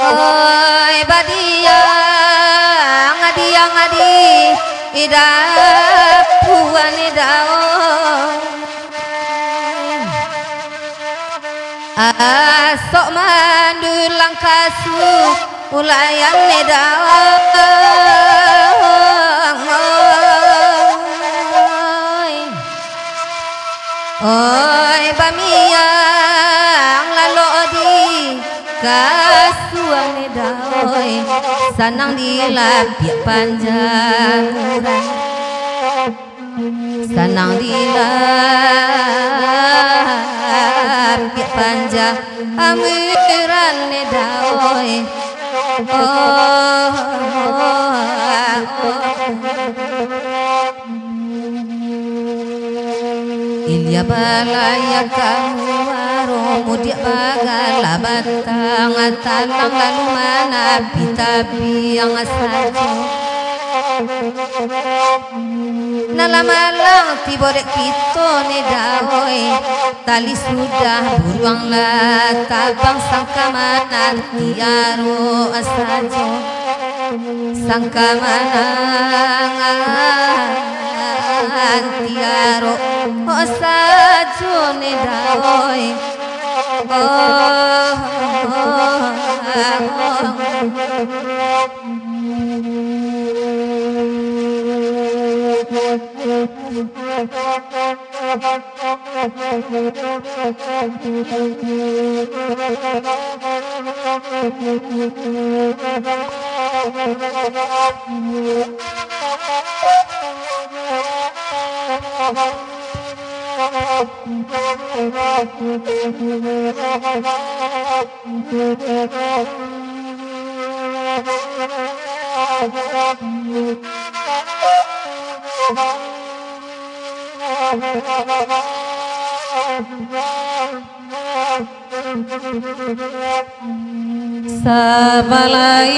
oi badiang ngadi ida puan daun asok mandulang kasu ulayan daun oi bamiang lalo di kasuang daun sanang dilapik panjanguran sanang dilapik panjang amiran daun Ilya balaya kamu warung mudia bagala batang talang lalu mana bitabi yang saja nalamalang tiborek kito ne dahoy tali sudah buruang tabang sangka mana tiaro asajo sangka mana tiaro asajo ne dahoy Sabalai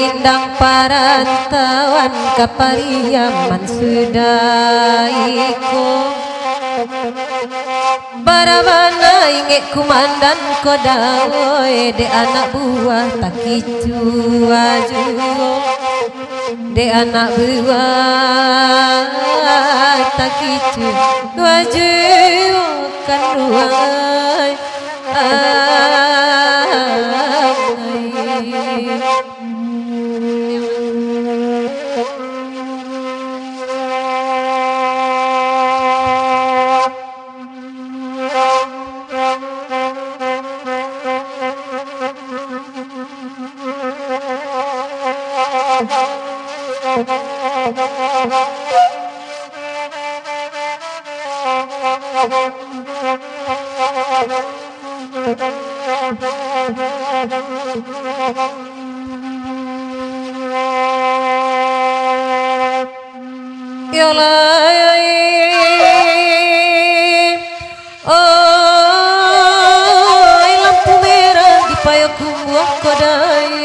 indang parantawan kapariaman sudah iko barabana ingek kumandan kodawoy de anak buah takicu aju de anak buah takicu aju kan ruai lampu merah di payung kodai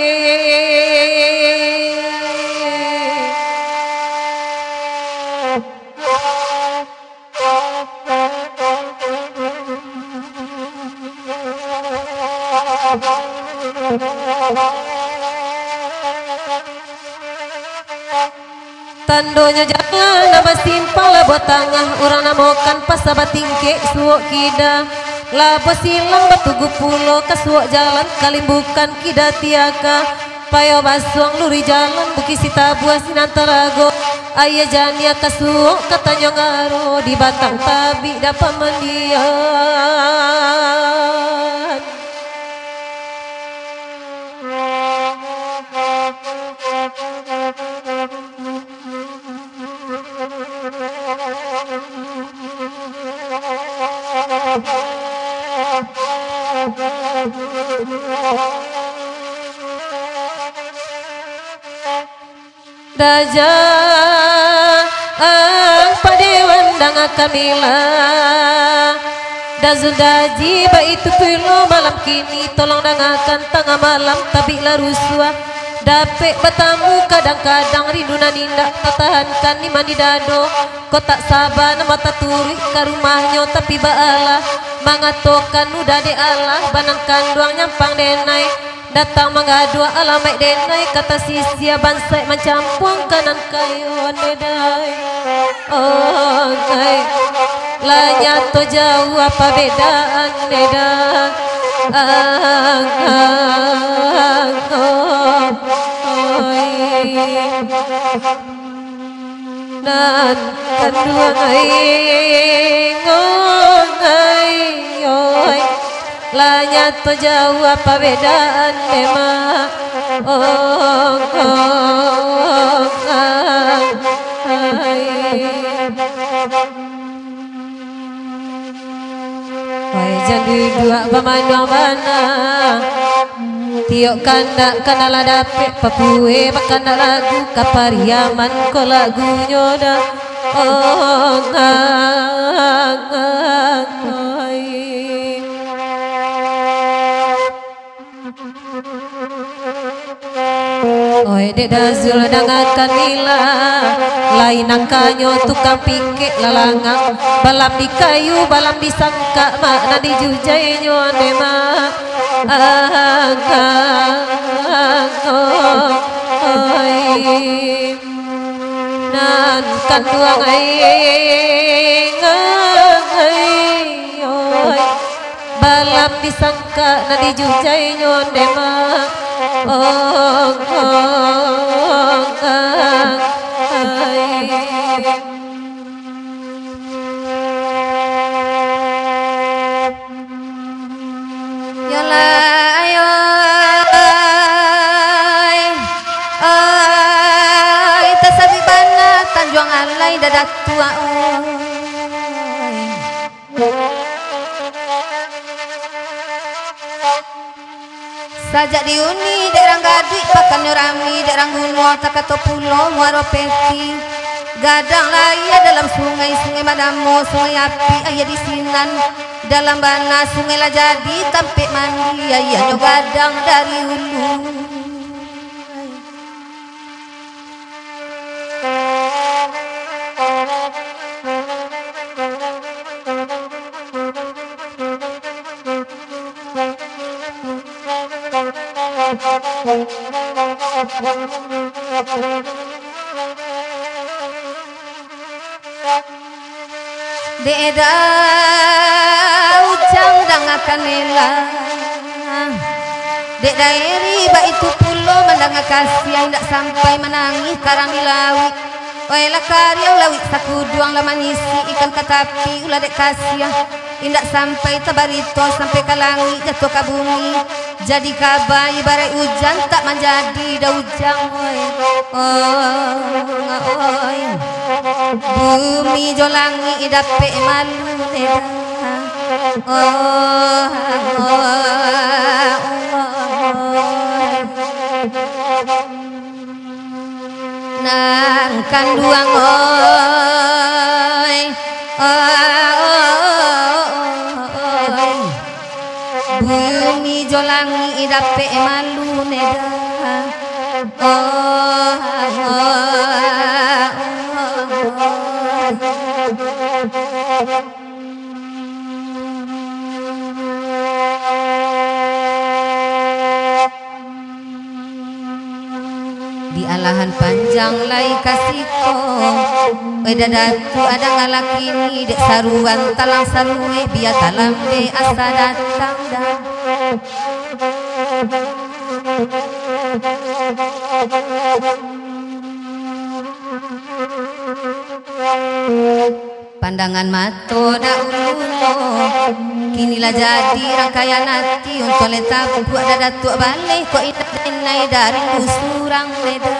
tandonya jangan nama simpang buat tangah orang namokan pasabat tingke suok kida labo silang batu gupulo kasuok jalan kalimbukan kida tiaka payo basuang luri jalan buki sita buah sinantarago ayah jania kasuok katanya ngaro di batang tabi dapat mandian Daja padewan danga kamila dazudaji ba itu pilo malam kini tolong dangakan tengah malam tabik laruswa dapet bertamu kadang-kadang rindu naninda tatahankan ni mandi dado kau tak sabar nama tak turi ke rumahnya tapi baalah mengatokan udah de Allah banang kanduang nyampang denai datang mengadu alamat denai kata sisia bansai mencampung kanan kayu nedai oh ngai lanya to jauh apa bedaan nedai nan kedua ngai lanya to jauh apa bedaan memang jadi dua pemandang mana tiok kandak kanala dapet papue bakanda lagu kapariaman ko lagunya dah Oi dek dazul dangakan lila lain angkanyo tukang pikik lalangang balam di kayu balam di sangka makna di jujainya nema oi nan kan duang aing oi balam di sangka na di jujainya nema dadak tua sajak diuni derang gaduit pakan rami derang gunung takato pulau muaro peti gadang laya dalam sungai madamo sungai api ayah di sinan dalam bana sungai lah jadi tampik mandi ayah gadang dari hulu Deda ujang dangakan elang Dek daeri ba itu pulo mendanga kasih tidak sampai menangis karang di lawi Wailah karyang lawi sakuduang lah manisi ikan katapi ulah dek kasih indak sampai tabarito sampai ke langit jatuh ke bumi jadi kabai barai hujan tak menjadi dah ujang oi bumi jolangi dape malu nang kanduang oi bumi jolangi dape malu neda di alahan panjang lai kasiko datu ada ngalakini dek saruan talang sarue biar talam be asa datang dah pandangan mato da uluno kinilah jadi rangkaian hati untuk letak buat ada datuk balik kok indah denai dari usurang leda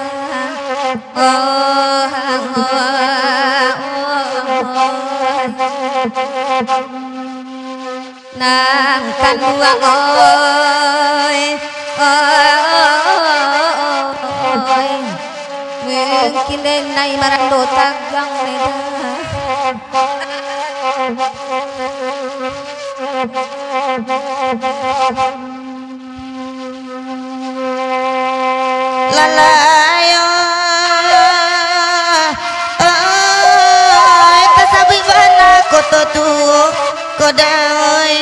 nang kanduang oi mungkin denai marando tagang leda lalayo kasabi bana koto tu kodai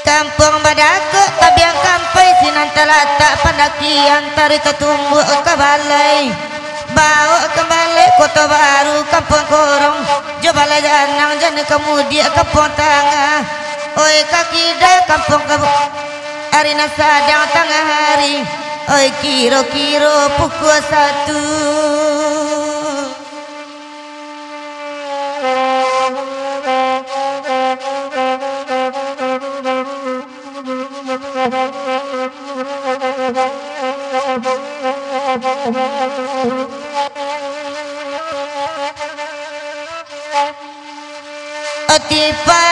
kampung badako tabiang kampai sinan talata pandakian tarik ketumbuh ke balai bawa kembali kota baru kampung korong jobala janang jana kemudian kampung tengah oi kaki dah kampung arina sadang tengah hari oi kiro-kiro pukul 1 Otipa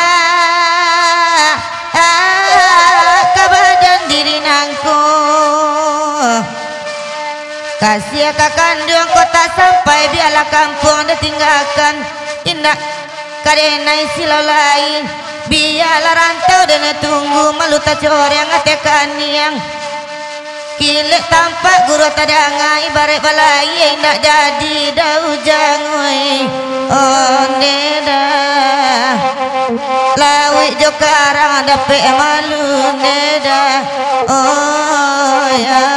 kabadan diri nangku Kasih kakandung kota sampai biarlah kampung ditinggalkan. Indah karenai silau lain biarlah rantau dan tunggu malu tak coreng atekan yang kilik tampak guru tadanga ibarat balai nak jadi daujang onde dah lawi jo karang dapet malu neda oh ya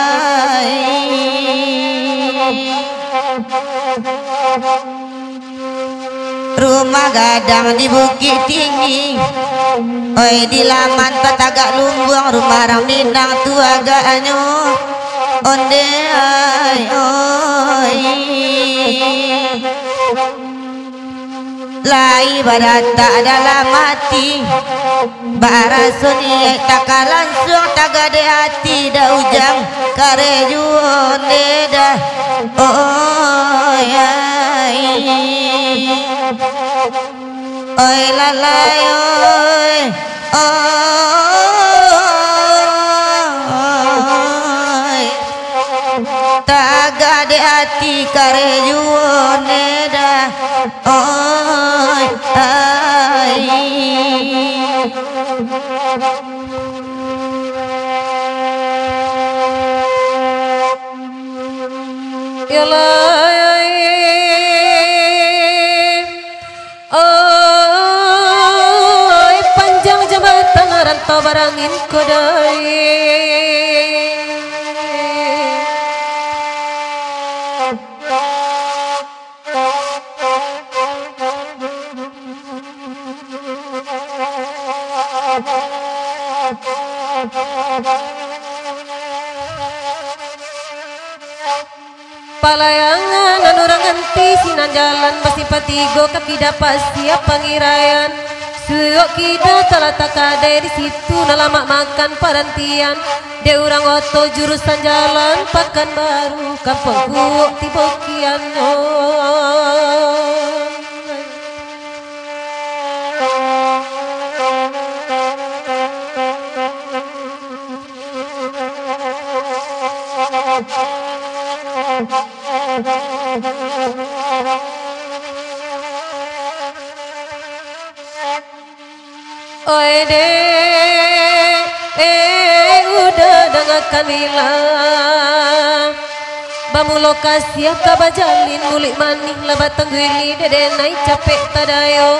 rumah gadang di bukit tinggi oi di laman patagak lumbung rumah orang minang tua agaknya onde ai oi lai barata dalam hati barasoni tak langsung tak gade hati dah ujang kareju onde dah oi ai oi lalai oi oi taga de hati karejuone dah oi ai panjang jabatan rantau barangin kodai palayangan anurang anti sinan jalan basi patigo kaki dapat siap pangirayan suok kita telah tak ada di situ nalamak makan parantian de urang oto jurusan jalan pakan baru kampung kuok tibokian oi deh udah dengarkan hilang bamu lokasi kabajalin mulik maning labat tenggili dede naik capek tadayo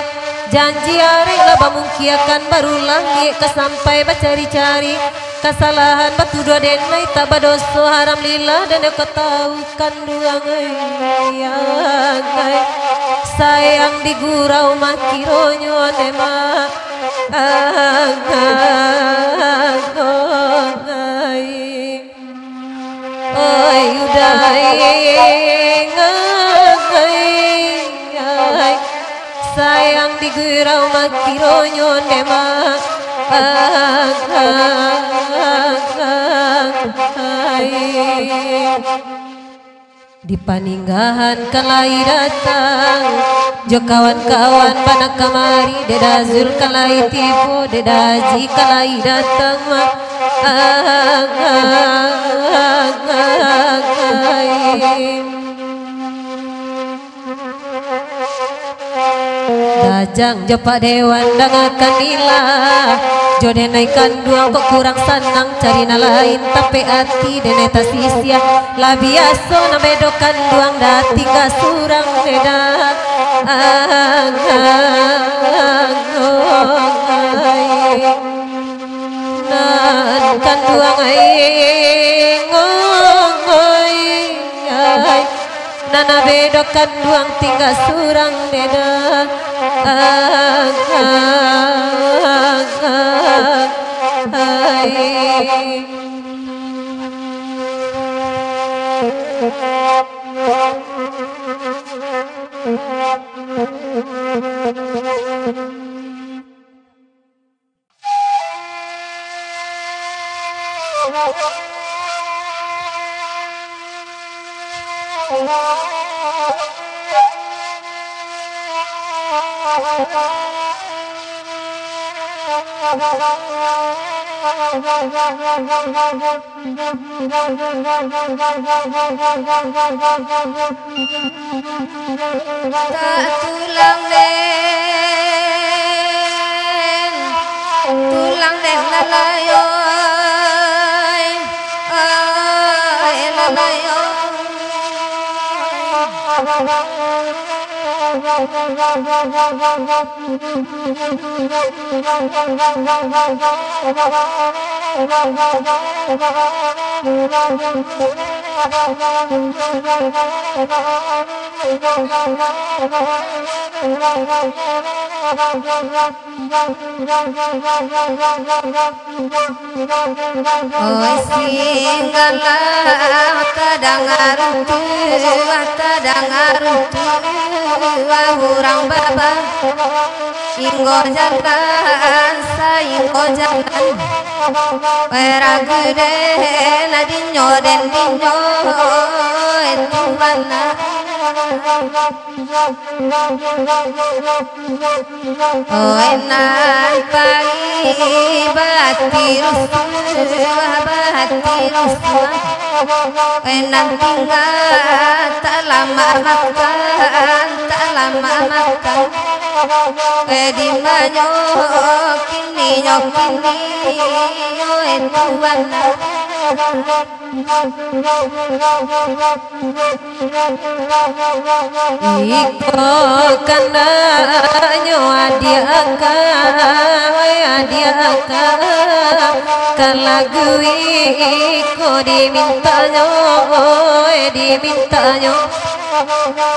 janji arek lah bamungkiakan barulah ngiek kesampai bacari-cari kesalahan batu dua denai tak badoso haram lila dan aku tahu kanduang ay sayang di gurau makironyo nema oi udai sayang di gurau makironyo nema di paninggahan kalai datang jo kawan-kawan panak kamari deda zul kalai tipu deda ji kalai datang dajang jopak dewan dangakan nila jode naikan duang kok kurang senang cari lain tapi hati dene tasisia lah biasa na bedokan duang dati kasurang deda nan kan duang nana bedokan duang tinggal surang deda Tak tulang den lalayo lalayo oi singgala tadangarutu wahurang baba inggo jalan sainggo jalan pera gede nadinyo den dinyo etuana oi nan pagi bati rusuh enan tinggal tak lama makan di manyo kini tuana iko kananyo adiaka kalagui iko dimintanyo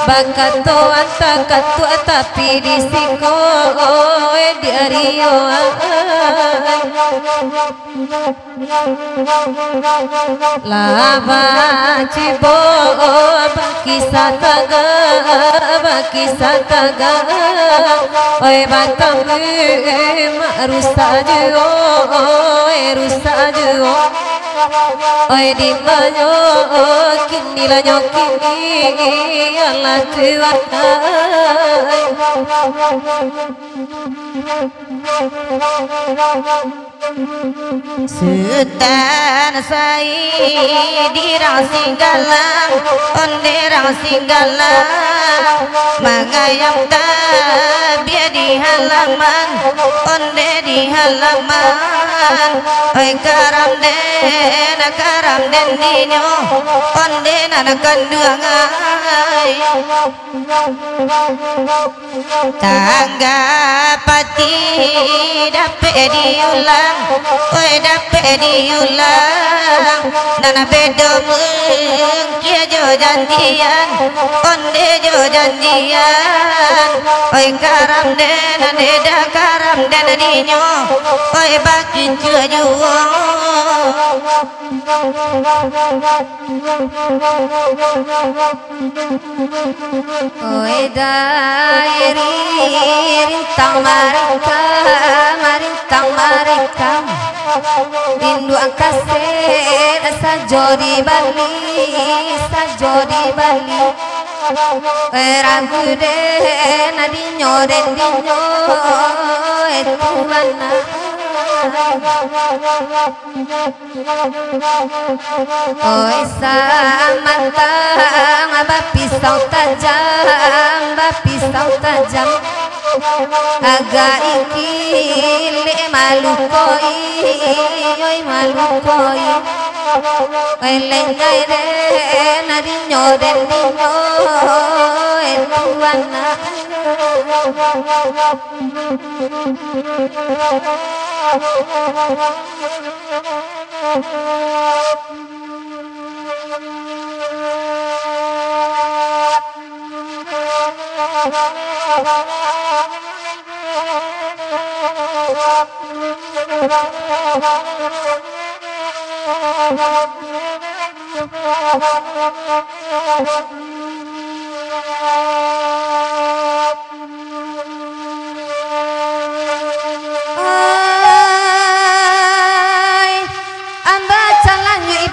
bakato antakatua tapi disiko diario lava cibo baki sataga oi batam rusa juo oi di banyo kini lanyo kini ala tuata Sultan Said dirang singgalang onderang singgalang mangayam tabia di halaman onde di halaman oi karam den dinyo onde nana kanduangai tangga pati dape diulang oi dape diulang nana bedo kia jo janjian onde jo janjian oi karam den ade karam den dinyo oi bakin chưa juo oi dairi rintang marintang rindu angkase sajo di Bali ragu de nadinyo den dinyo etuana oi samantang bapisau tajam agak ikile malukoi lengai re nadinyo den dinyo etuana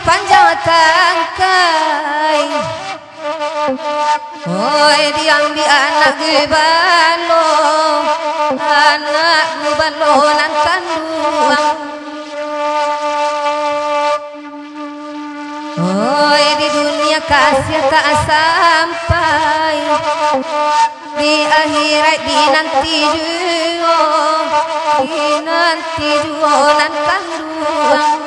panjang tangkai oi diam di anak gubalo nan tanduang Oi di dunia kasih tak sampai, di akhirat di nanti juo nan kanduang.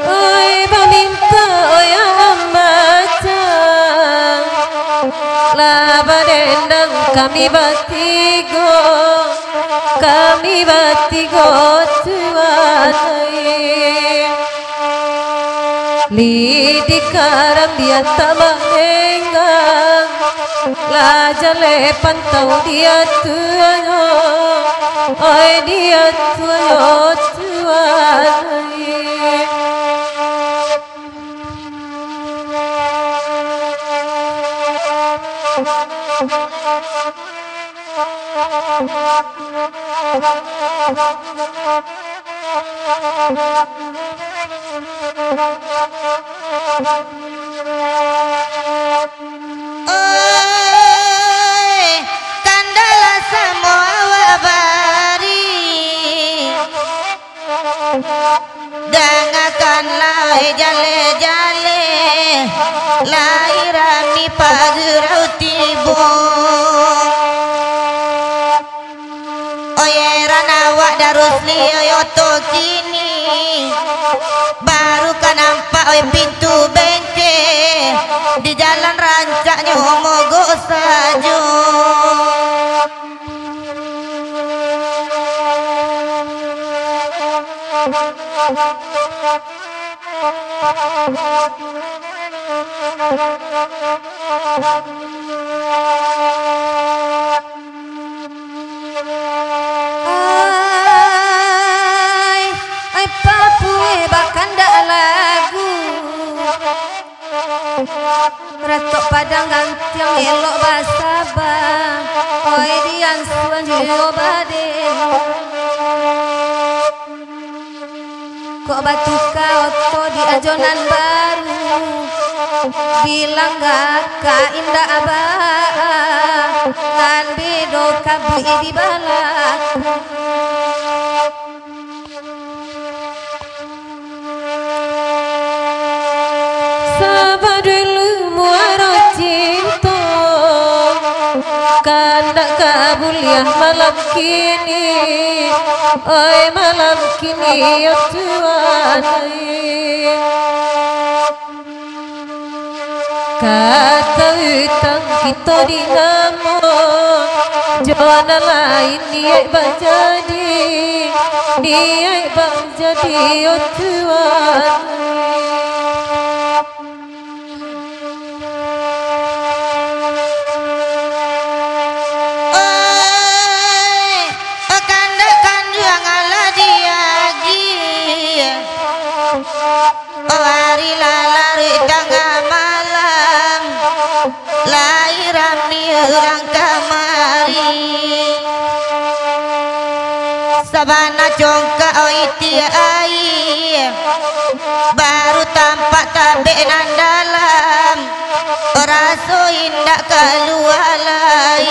Oi paminta oi ambaca, laba dendang kami batigo tuanai. Lidi karam dia tak menenggang, la jale pantau dia tuanyo, oi dia tuanyo tuanai. Oi, kandala semua wabari, dengarkanlah jale-jale, lahirami pagerau tibung. Oye ranawa darus liyoto kini, baru kan nampak oi pintu bengkel, di jalan rancaknya mogok saja. Ai papue bakanda lagu, ratok padang gantiang elok basabang, oi dian suan jio baden. Kok batu oto di ajonan baru, bilang gak indah abah, nan bedo kabui di balak. Sabar dulu muara cinta, kandak kabuliah malam kini, oi malam kini ya tuanai. Kata utang kita dinamo, jona lain dia jadi ya tuanai. Sabana congka oi tiai, baru tampak tabe nan dalam, raso indak keluar lai.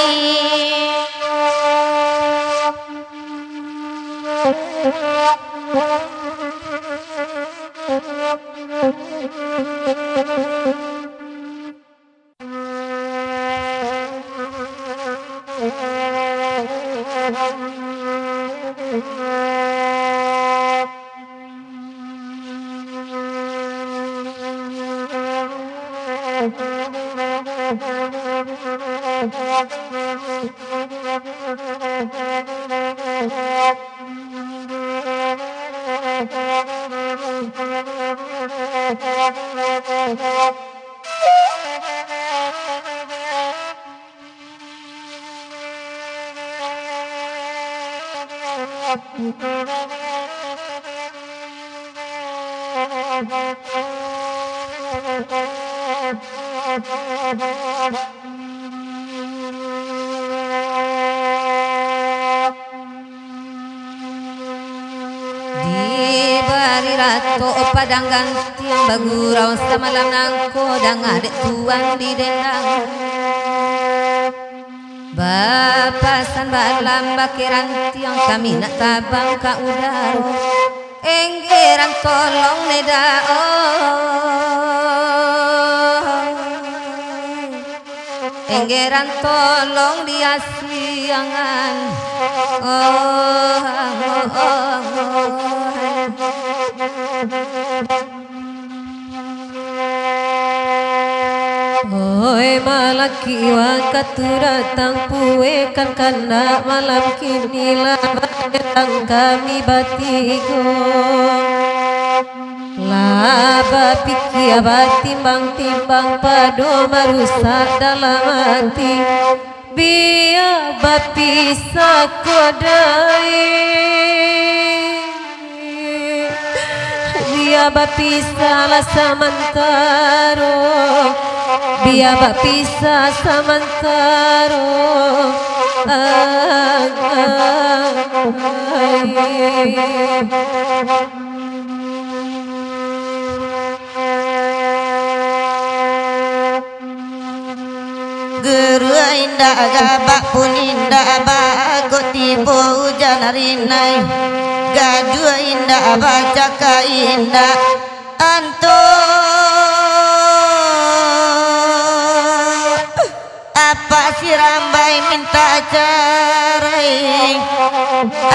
Di bari rato padang gantiang bagurau samalam nangko dang adek tuan di dendang. Bapasan balam bakiran tiang kami nak tabang ka udara enggeran tolong neda enggeran tolong dia siangan Oi malaki wa katuratang puekan kana malam kini datang kami batigo laba pikir batimbang-timbang pado marusak dalam hati biar bapisa kodai biar bapisa lah samantaro biar bapisa samantaro Guru indah gabak pun indah bago tibo hujan harinai Gadu indah baca ka indah anto apa si rambai minta cerai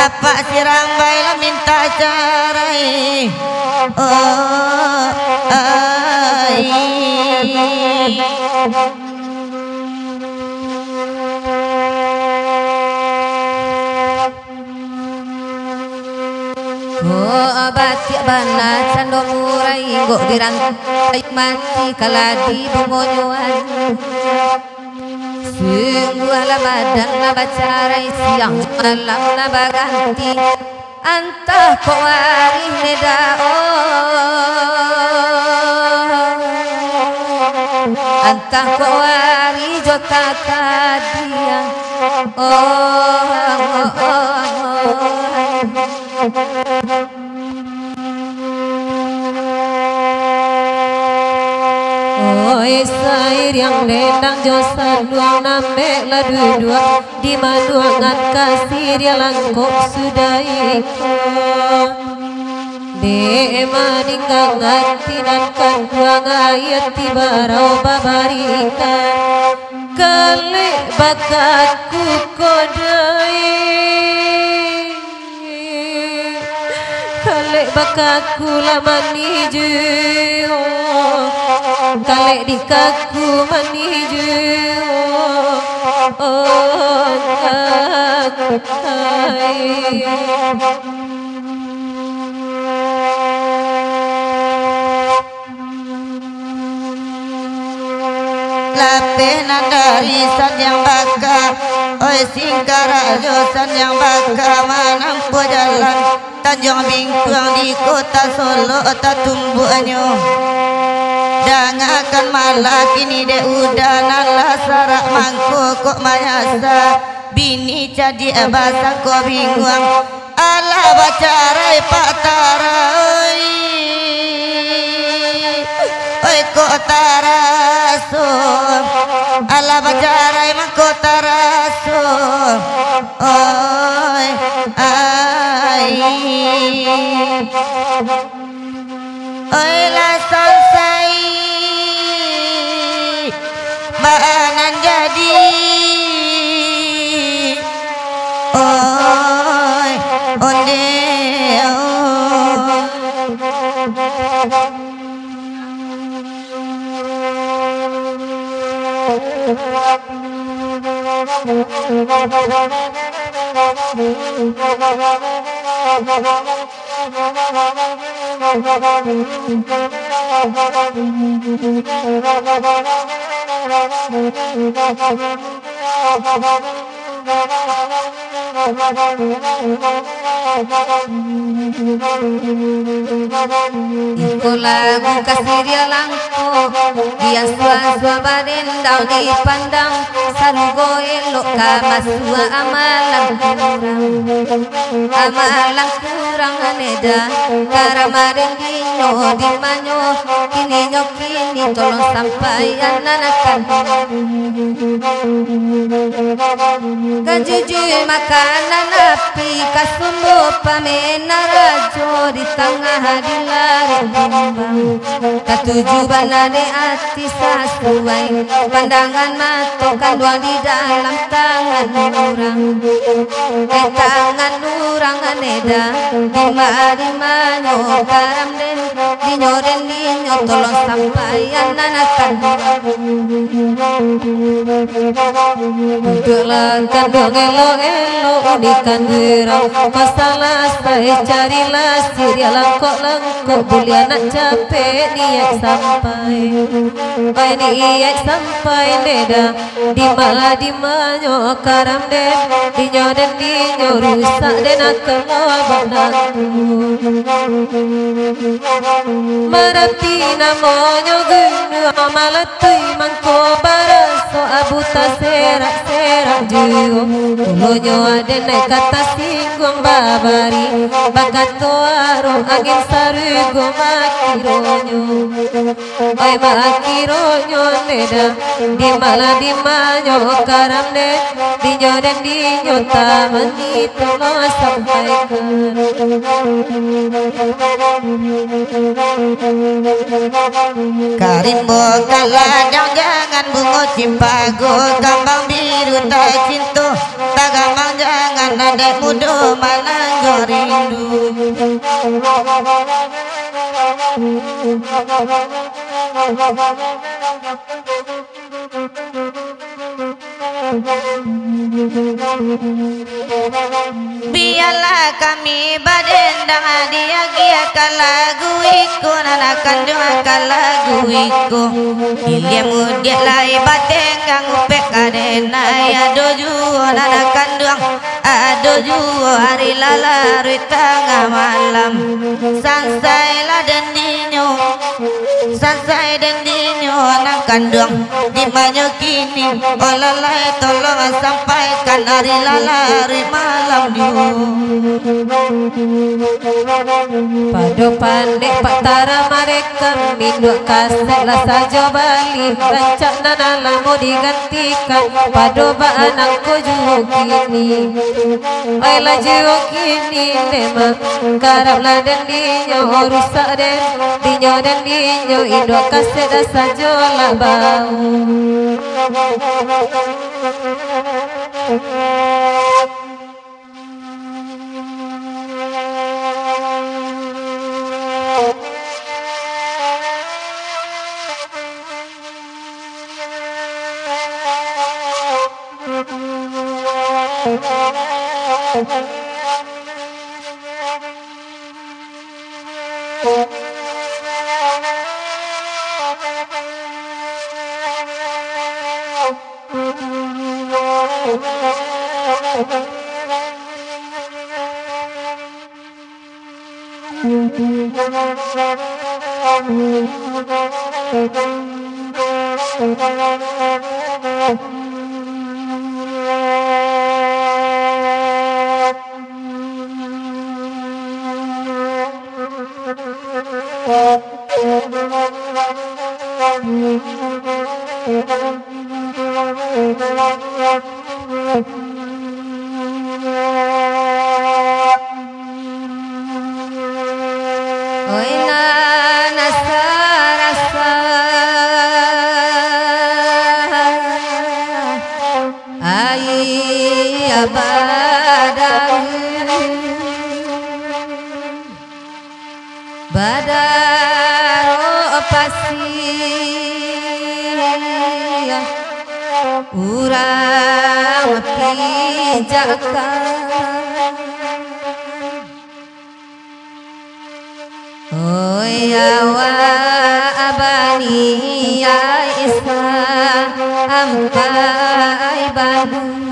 apa si rambai lah minta cerai oh ai batik bana cando murai go dirantai mati kaladi bungonyoan sungguh ala badan la bacarai siang malam la baganti antah ko wari neda antah ko wari jota kadia Oi sair yang dendang josan luang nambek la dua di manuangan kasih dia langkok sudah ikut de maninggang hati dan kan buang ayat tibarau babarikan kali bakatku kodai kali bakatku lamani jio kali di kaku maniju lapeh nandari yang baka oi singkara josan yang baka manampu jalan Tanjung Bingkuang di kota Solo tatumbuanyo jangan malah kini de udah nalah sarak mangko kok mayasa bini jadi bahasa ko bingung ala bacarai pak tarai oi kok taraso ala bacarai mangko taraso oi ai oi la selesai banan jadi oi onde Iko lagu kasih dia langko dia sua-sua badendau dipandang sarugo elok kama sua amalang kurang urang aneda karamaring dinyo di manyo kini nyokini tolong sampaian anakan kajujui makanan api kasumbu pamena rajo di tengah dilari bumbang katujuban ade ati sasuai pandangan matokan dua di dalam tangan urang tangan urang aneda dima nyo karam den dinyo tolong sampaian anakan duduklah kandung elo-elo unikan gerang masalah saya carilah siria langkok-langkok boleh anak capek niat sampai niat sampai neda di manyo karam den dinyo rusak den akan ngobak nangku marati namonyo genu malatui mangko baraso abuta serak jiwa ulonyo adene kata singgung babari bakato aro angin sarugo makironyo oi makironyo neda di manyo karam den dinyo tamani tolong sampaikan Karimbo kaladang jangan bungo cimpago kambang biru tak cintu tagamang jangan ada mudo mananggo rindu biarlah kami badendang dia lagu iku nanakan doakan lagu iku ilia mudia lai bateng kang upek kadena ado juo nanakan doang ado juo hari lalarui tengah malam sansai lah dan dinyo nanakan doang di manyo kini olalai tolong sampaikan hari lalarui malam juo Pado pandek pak tara mereka minum kaset lah saja balik rancak nana mau digantikan pado ba anakku juga kini ayla juga kini memang karap lah dan dinyo rusak dan dinyo indo kaset lah saja lah bau Badaro pasi urang pijakan oi awa abani ya isa ampai Bandung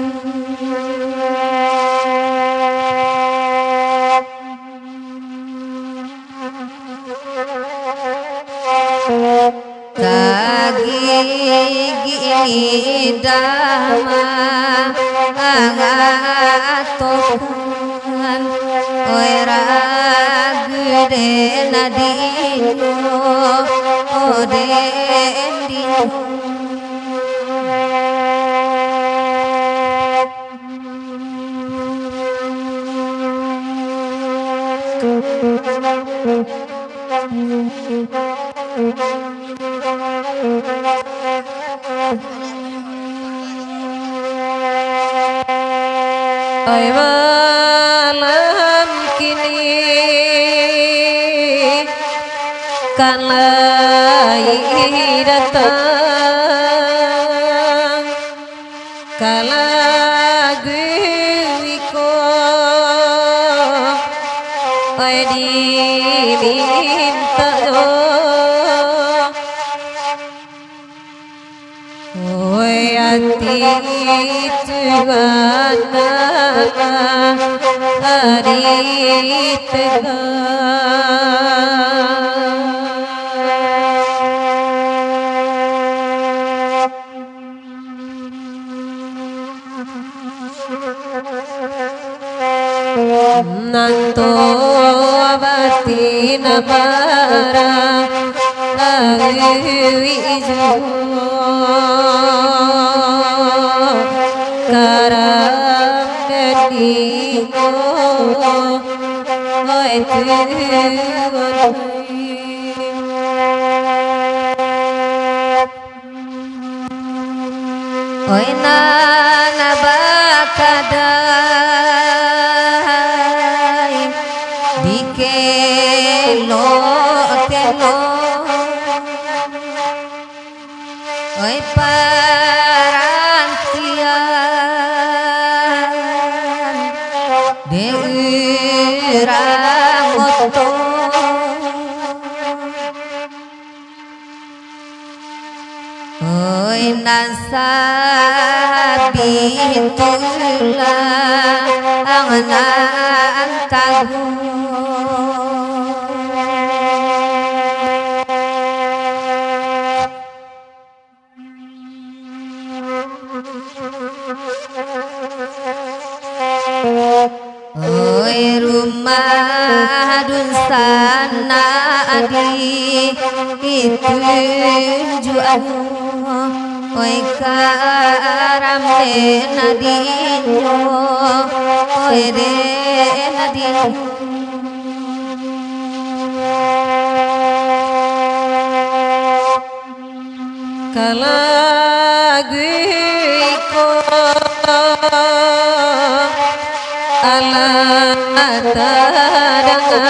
gigi dama angatokan oi ide nadinyo odendinyo Oi malam kini kan lagi datang kala guiko oi diminta oi hati Tuhan hari nanto abati nabara awijo karam dediyo oi tuhan oi nana bakadai dikelo telo oi parantian deurang moto oi nasabitulah angan tagu oi rumah dunsana adi itu jual oi karam de nadinyo oi de nadinyo kalaguiko ala tadangan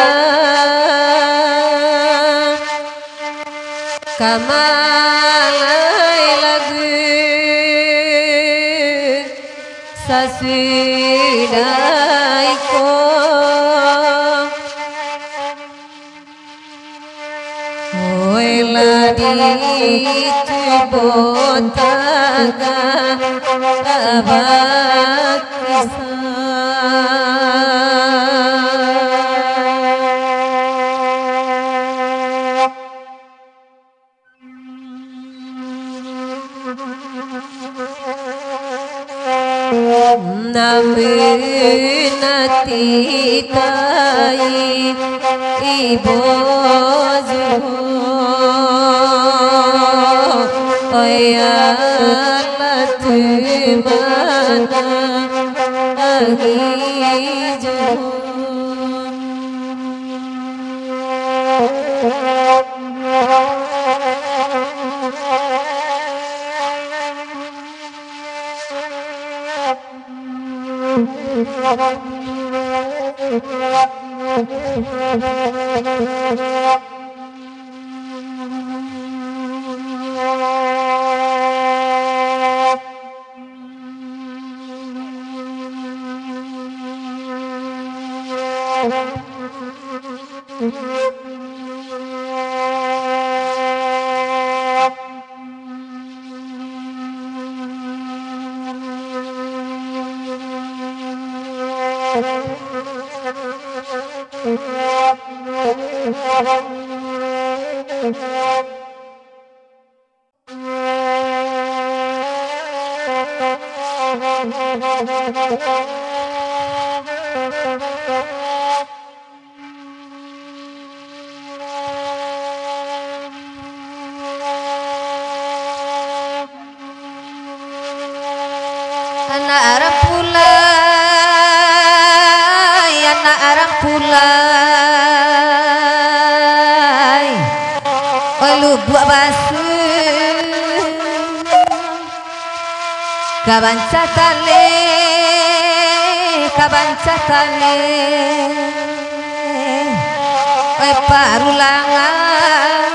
kamalai lagu sasudaiko oi ladi tubotaga namun titai ibozu oyala tumana ahijo na arang pulai oi lubuk basu kabanca kale oi parulangan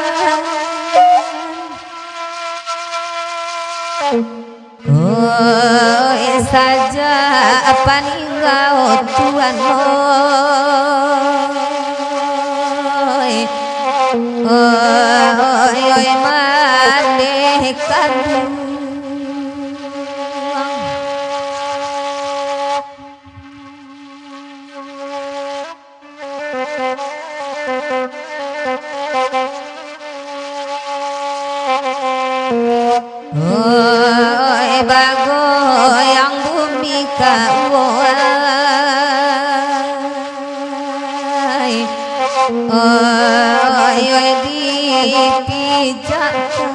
oh saja apa ninggau Tuhan oi malaikat oi bagoyang bumi kauai oi dipijakkan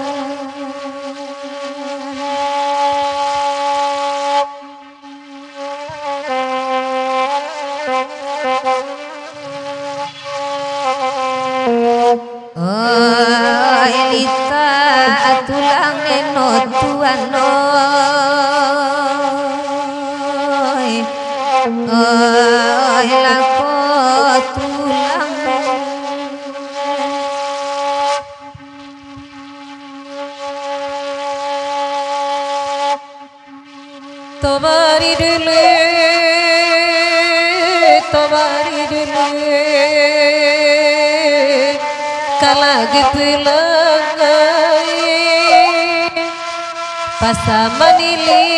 lita tulang neno tuan lako tulang Tomari dulu kalagi pulang pasamanili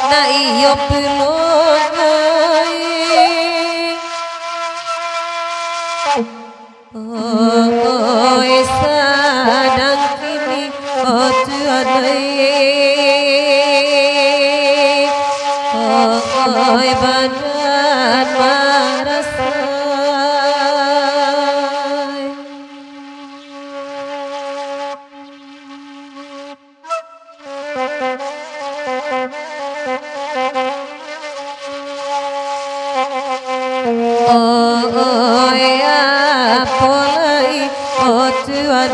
na iyo pulang sadang kini Tuhan badan marasai apolai Tuhan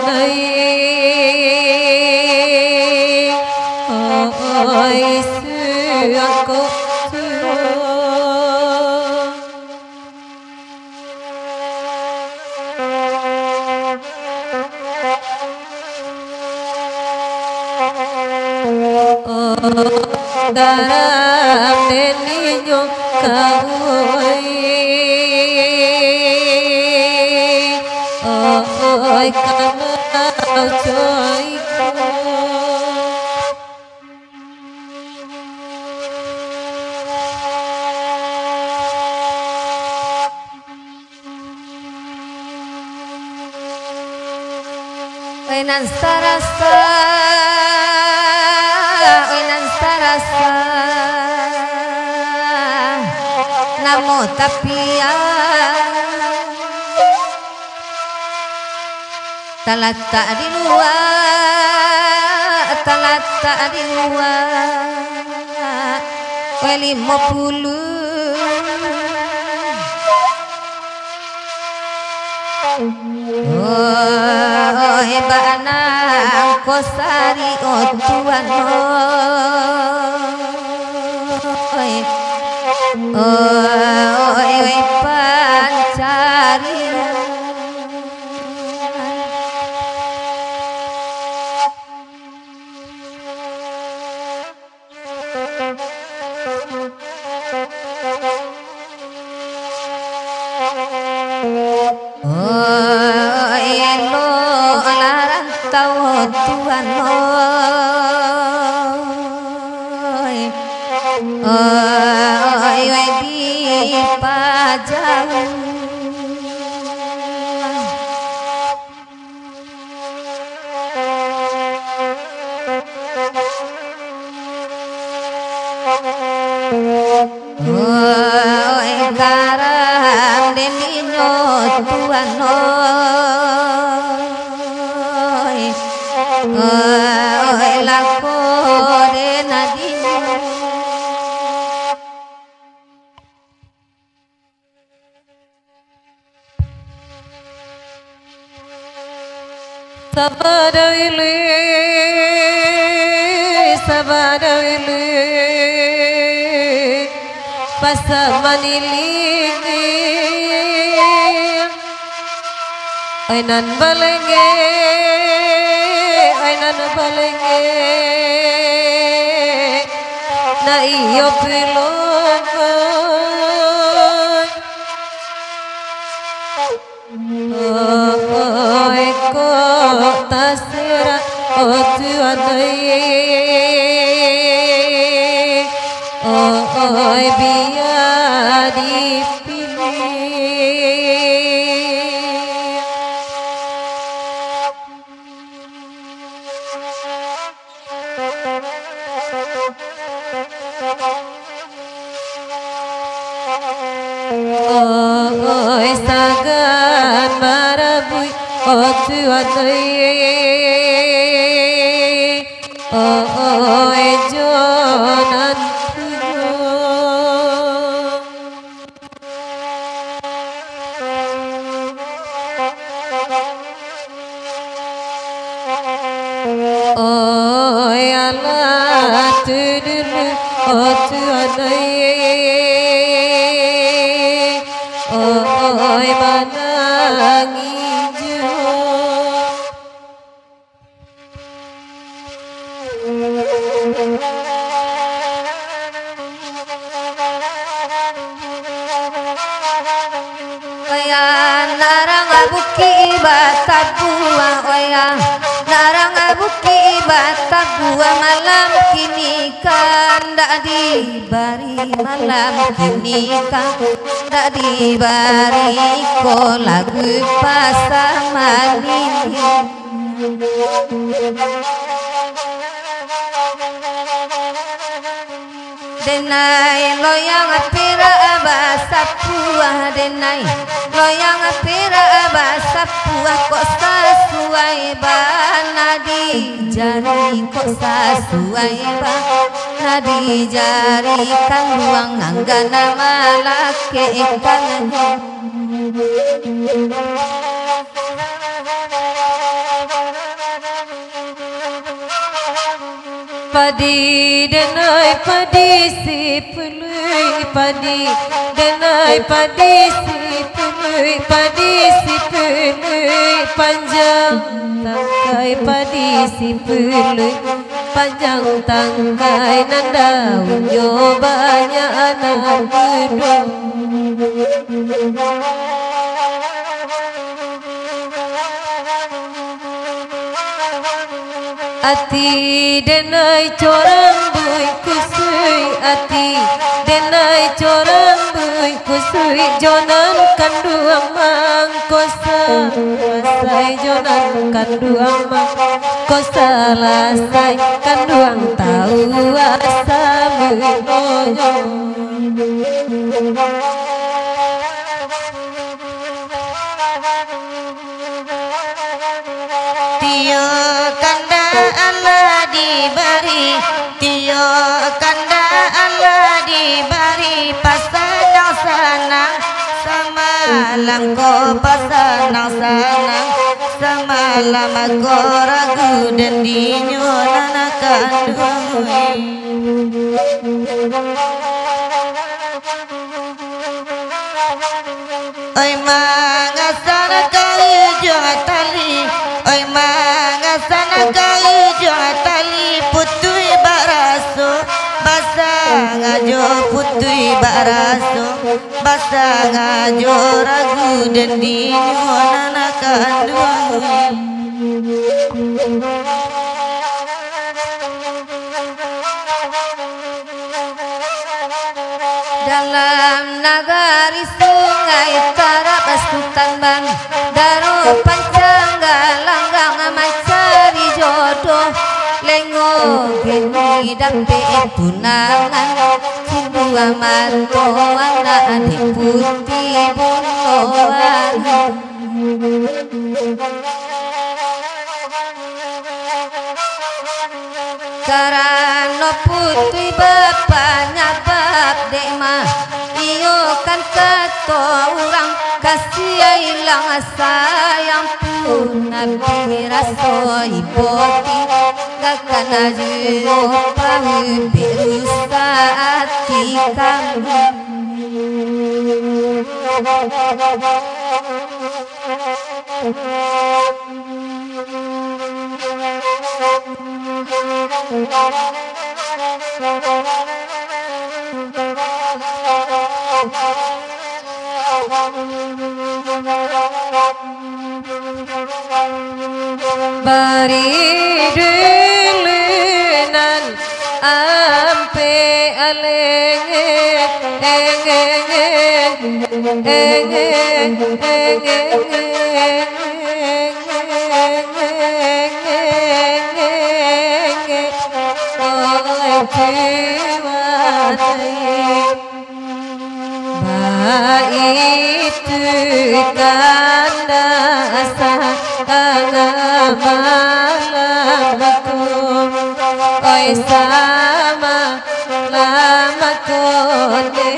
aku garam neninyo kauai oi kamau joiko Wenan sarasa namo tapia talata di luar weli mopulu oh hebana kosari oh Tuhan oi pancarian elo larang tau Tuhan di pajang garam deninyo Tuhan lako de nadinyo sabadawili pasamanili ainan balenge na iyo pilong ko tasira tu adai biar dipilih sagan marabui tu adai jonan Allah tudulu tu adai manang ijo Oya narang abuki batabua oya narang abuki batabua malam kini kan dak dibari malam kini kan dak dibari ko lagu pasamani denai loyang pira abasapua denai loyang pira abasapua kok sesuai banadi jari kok sesuai banadi jari kan luang nanggana malake kan padi denai padi si pului padi denai padi si pului padi si pului panjang tangkai padi si pului panjang tangkai nandaunyo banyak anak gedung ati denai corang bui kusui ati denai corang bui kusui jonan kanduang mang kosa lasai jonan kanduang mang kosa lasai kanduang tahu asa meloyo Tio kanda Allah diberi Tio kanda Allah diberi pasanang sanang semalam ko pasanang sanang semalam ko ragu dan dinyonanakan duit oi mangasan kali tali oi mangasan kali tali putui baraso basa ngajo putui baraso basa ngajo ragu dan dinyonanakan duit dalam nagari sungai Tarabas Tutanban Daru Pancangga Langgang Macari jodoh Lengo geni dampe tunangan Cindua manto anak adik putih bundoan Karano putih bapaknya bab dekma iyo kan kato orang kasih hilang sayang nabi raso iboti gakana jiro pahu berusa ati kamu bari dulunan ampe alenge itu kanda malamku oi sama lama konde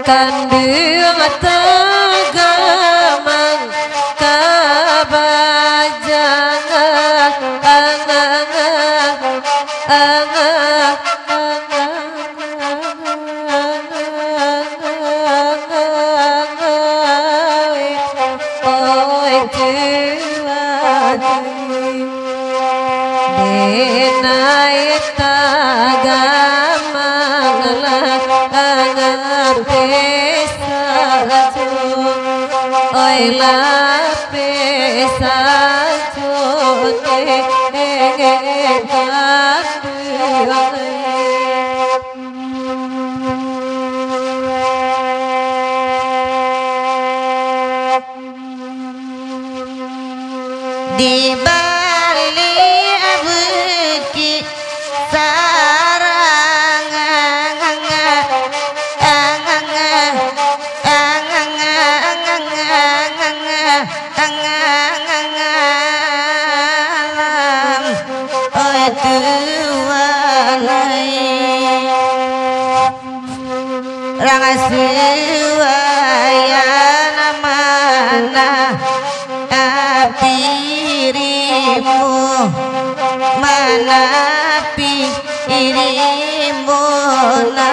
kandung tagamang kabajangan di balik abeki sarang mana pirimu na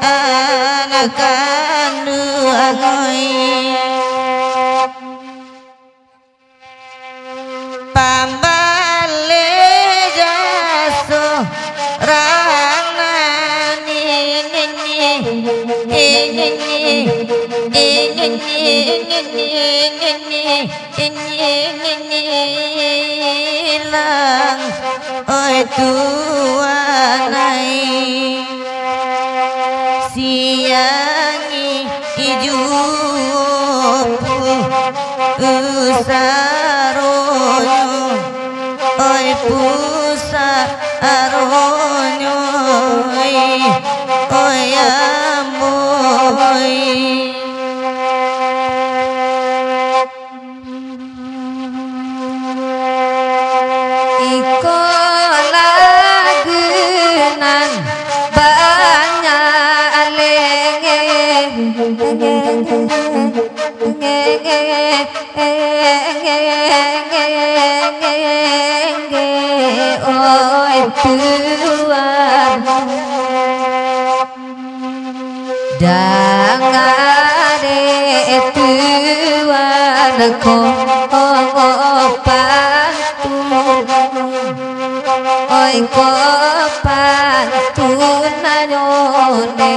anak kandung pambale jaso rana lang oi tuanai siangi ijupu usaronyo oi pusa aronyo oi amoy dangare tuan ko pantun oi ko pantun anyone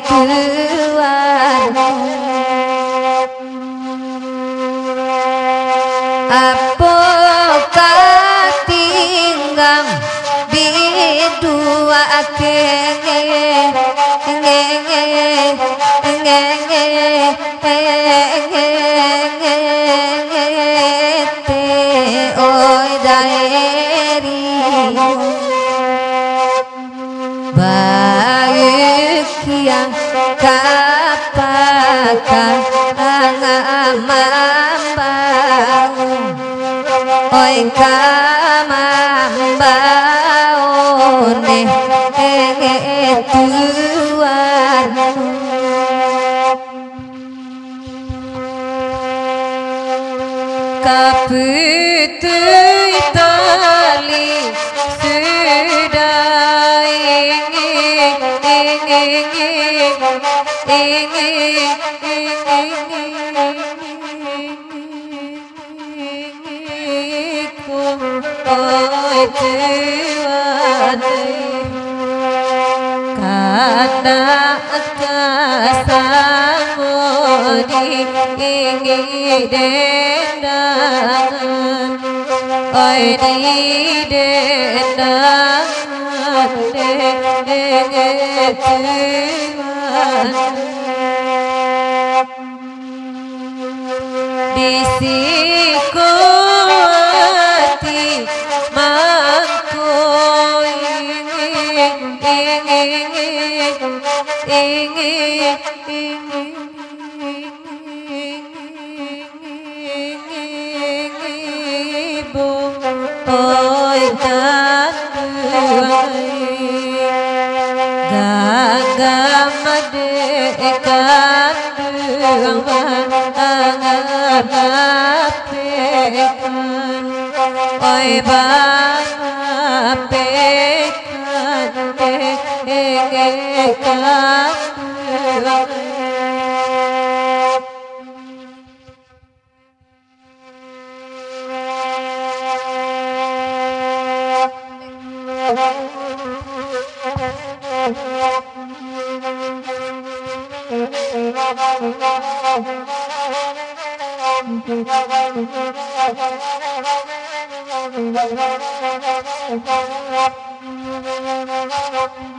tuan apa katinggang bidua oi daeri bahagia kapakan amambau oi kamambaone Kaputui tali sudah karena kasamudi ingin dendangan oi di dendangan dengetuan di siku hati mangku oi Thank you.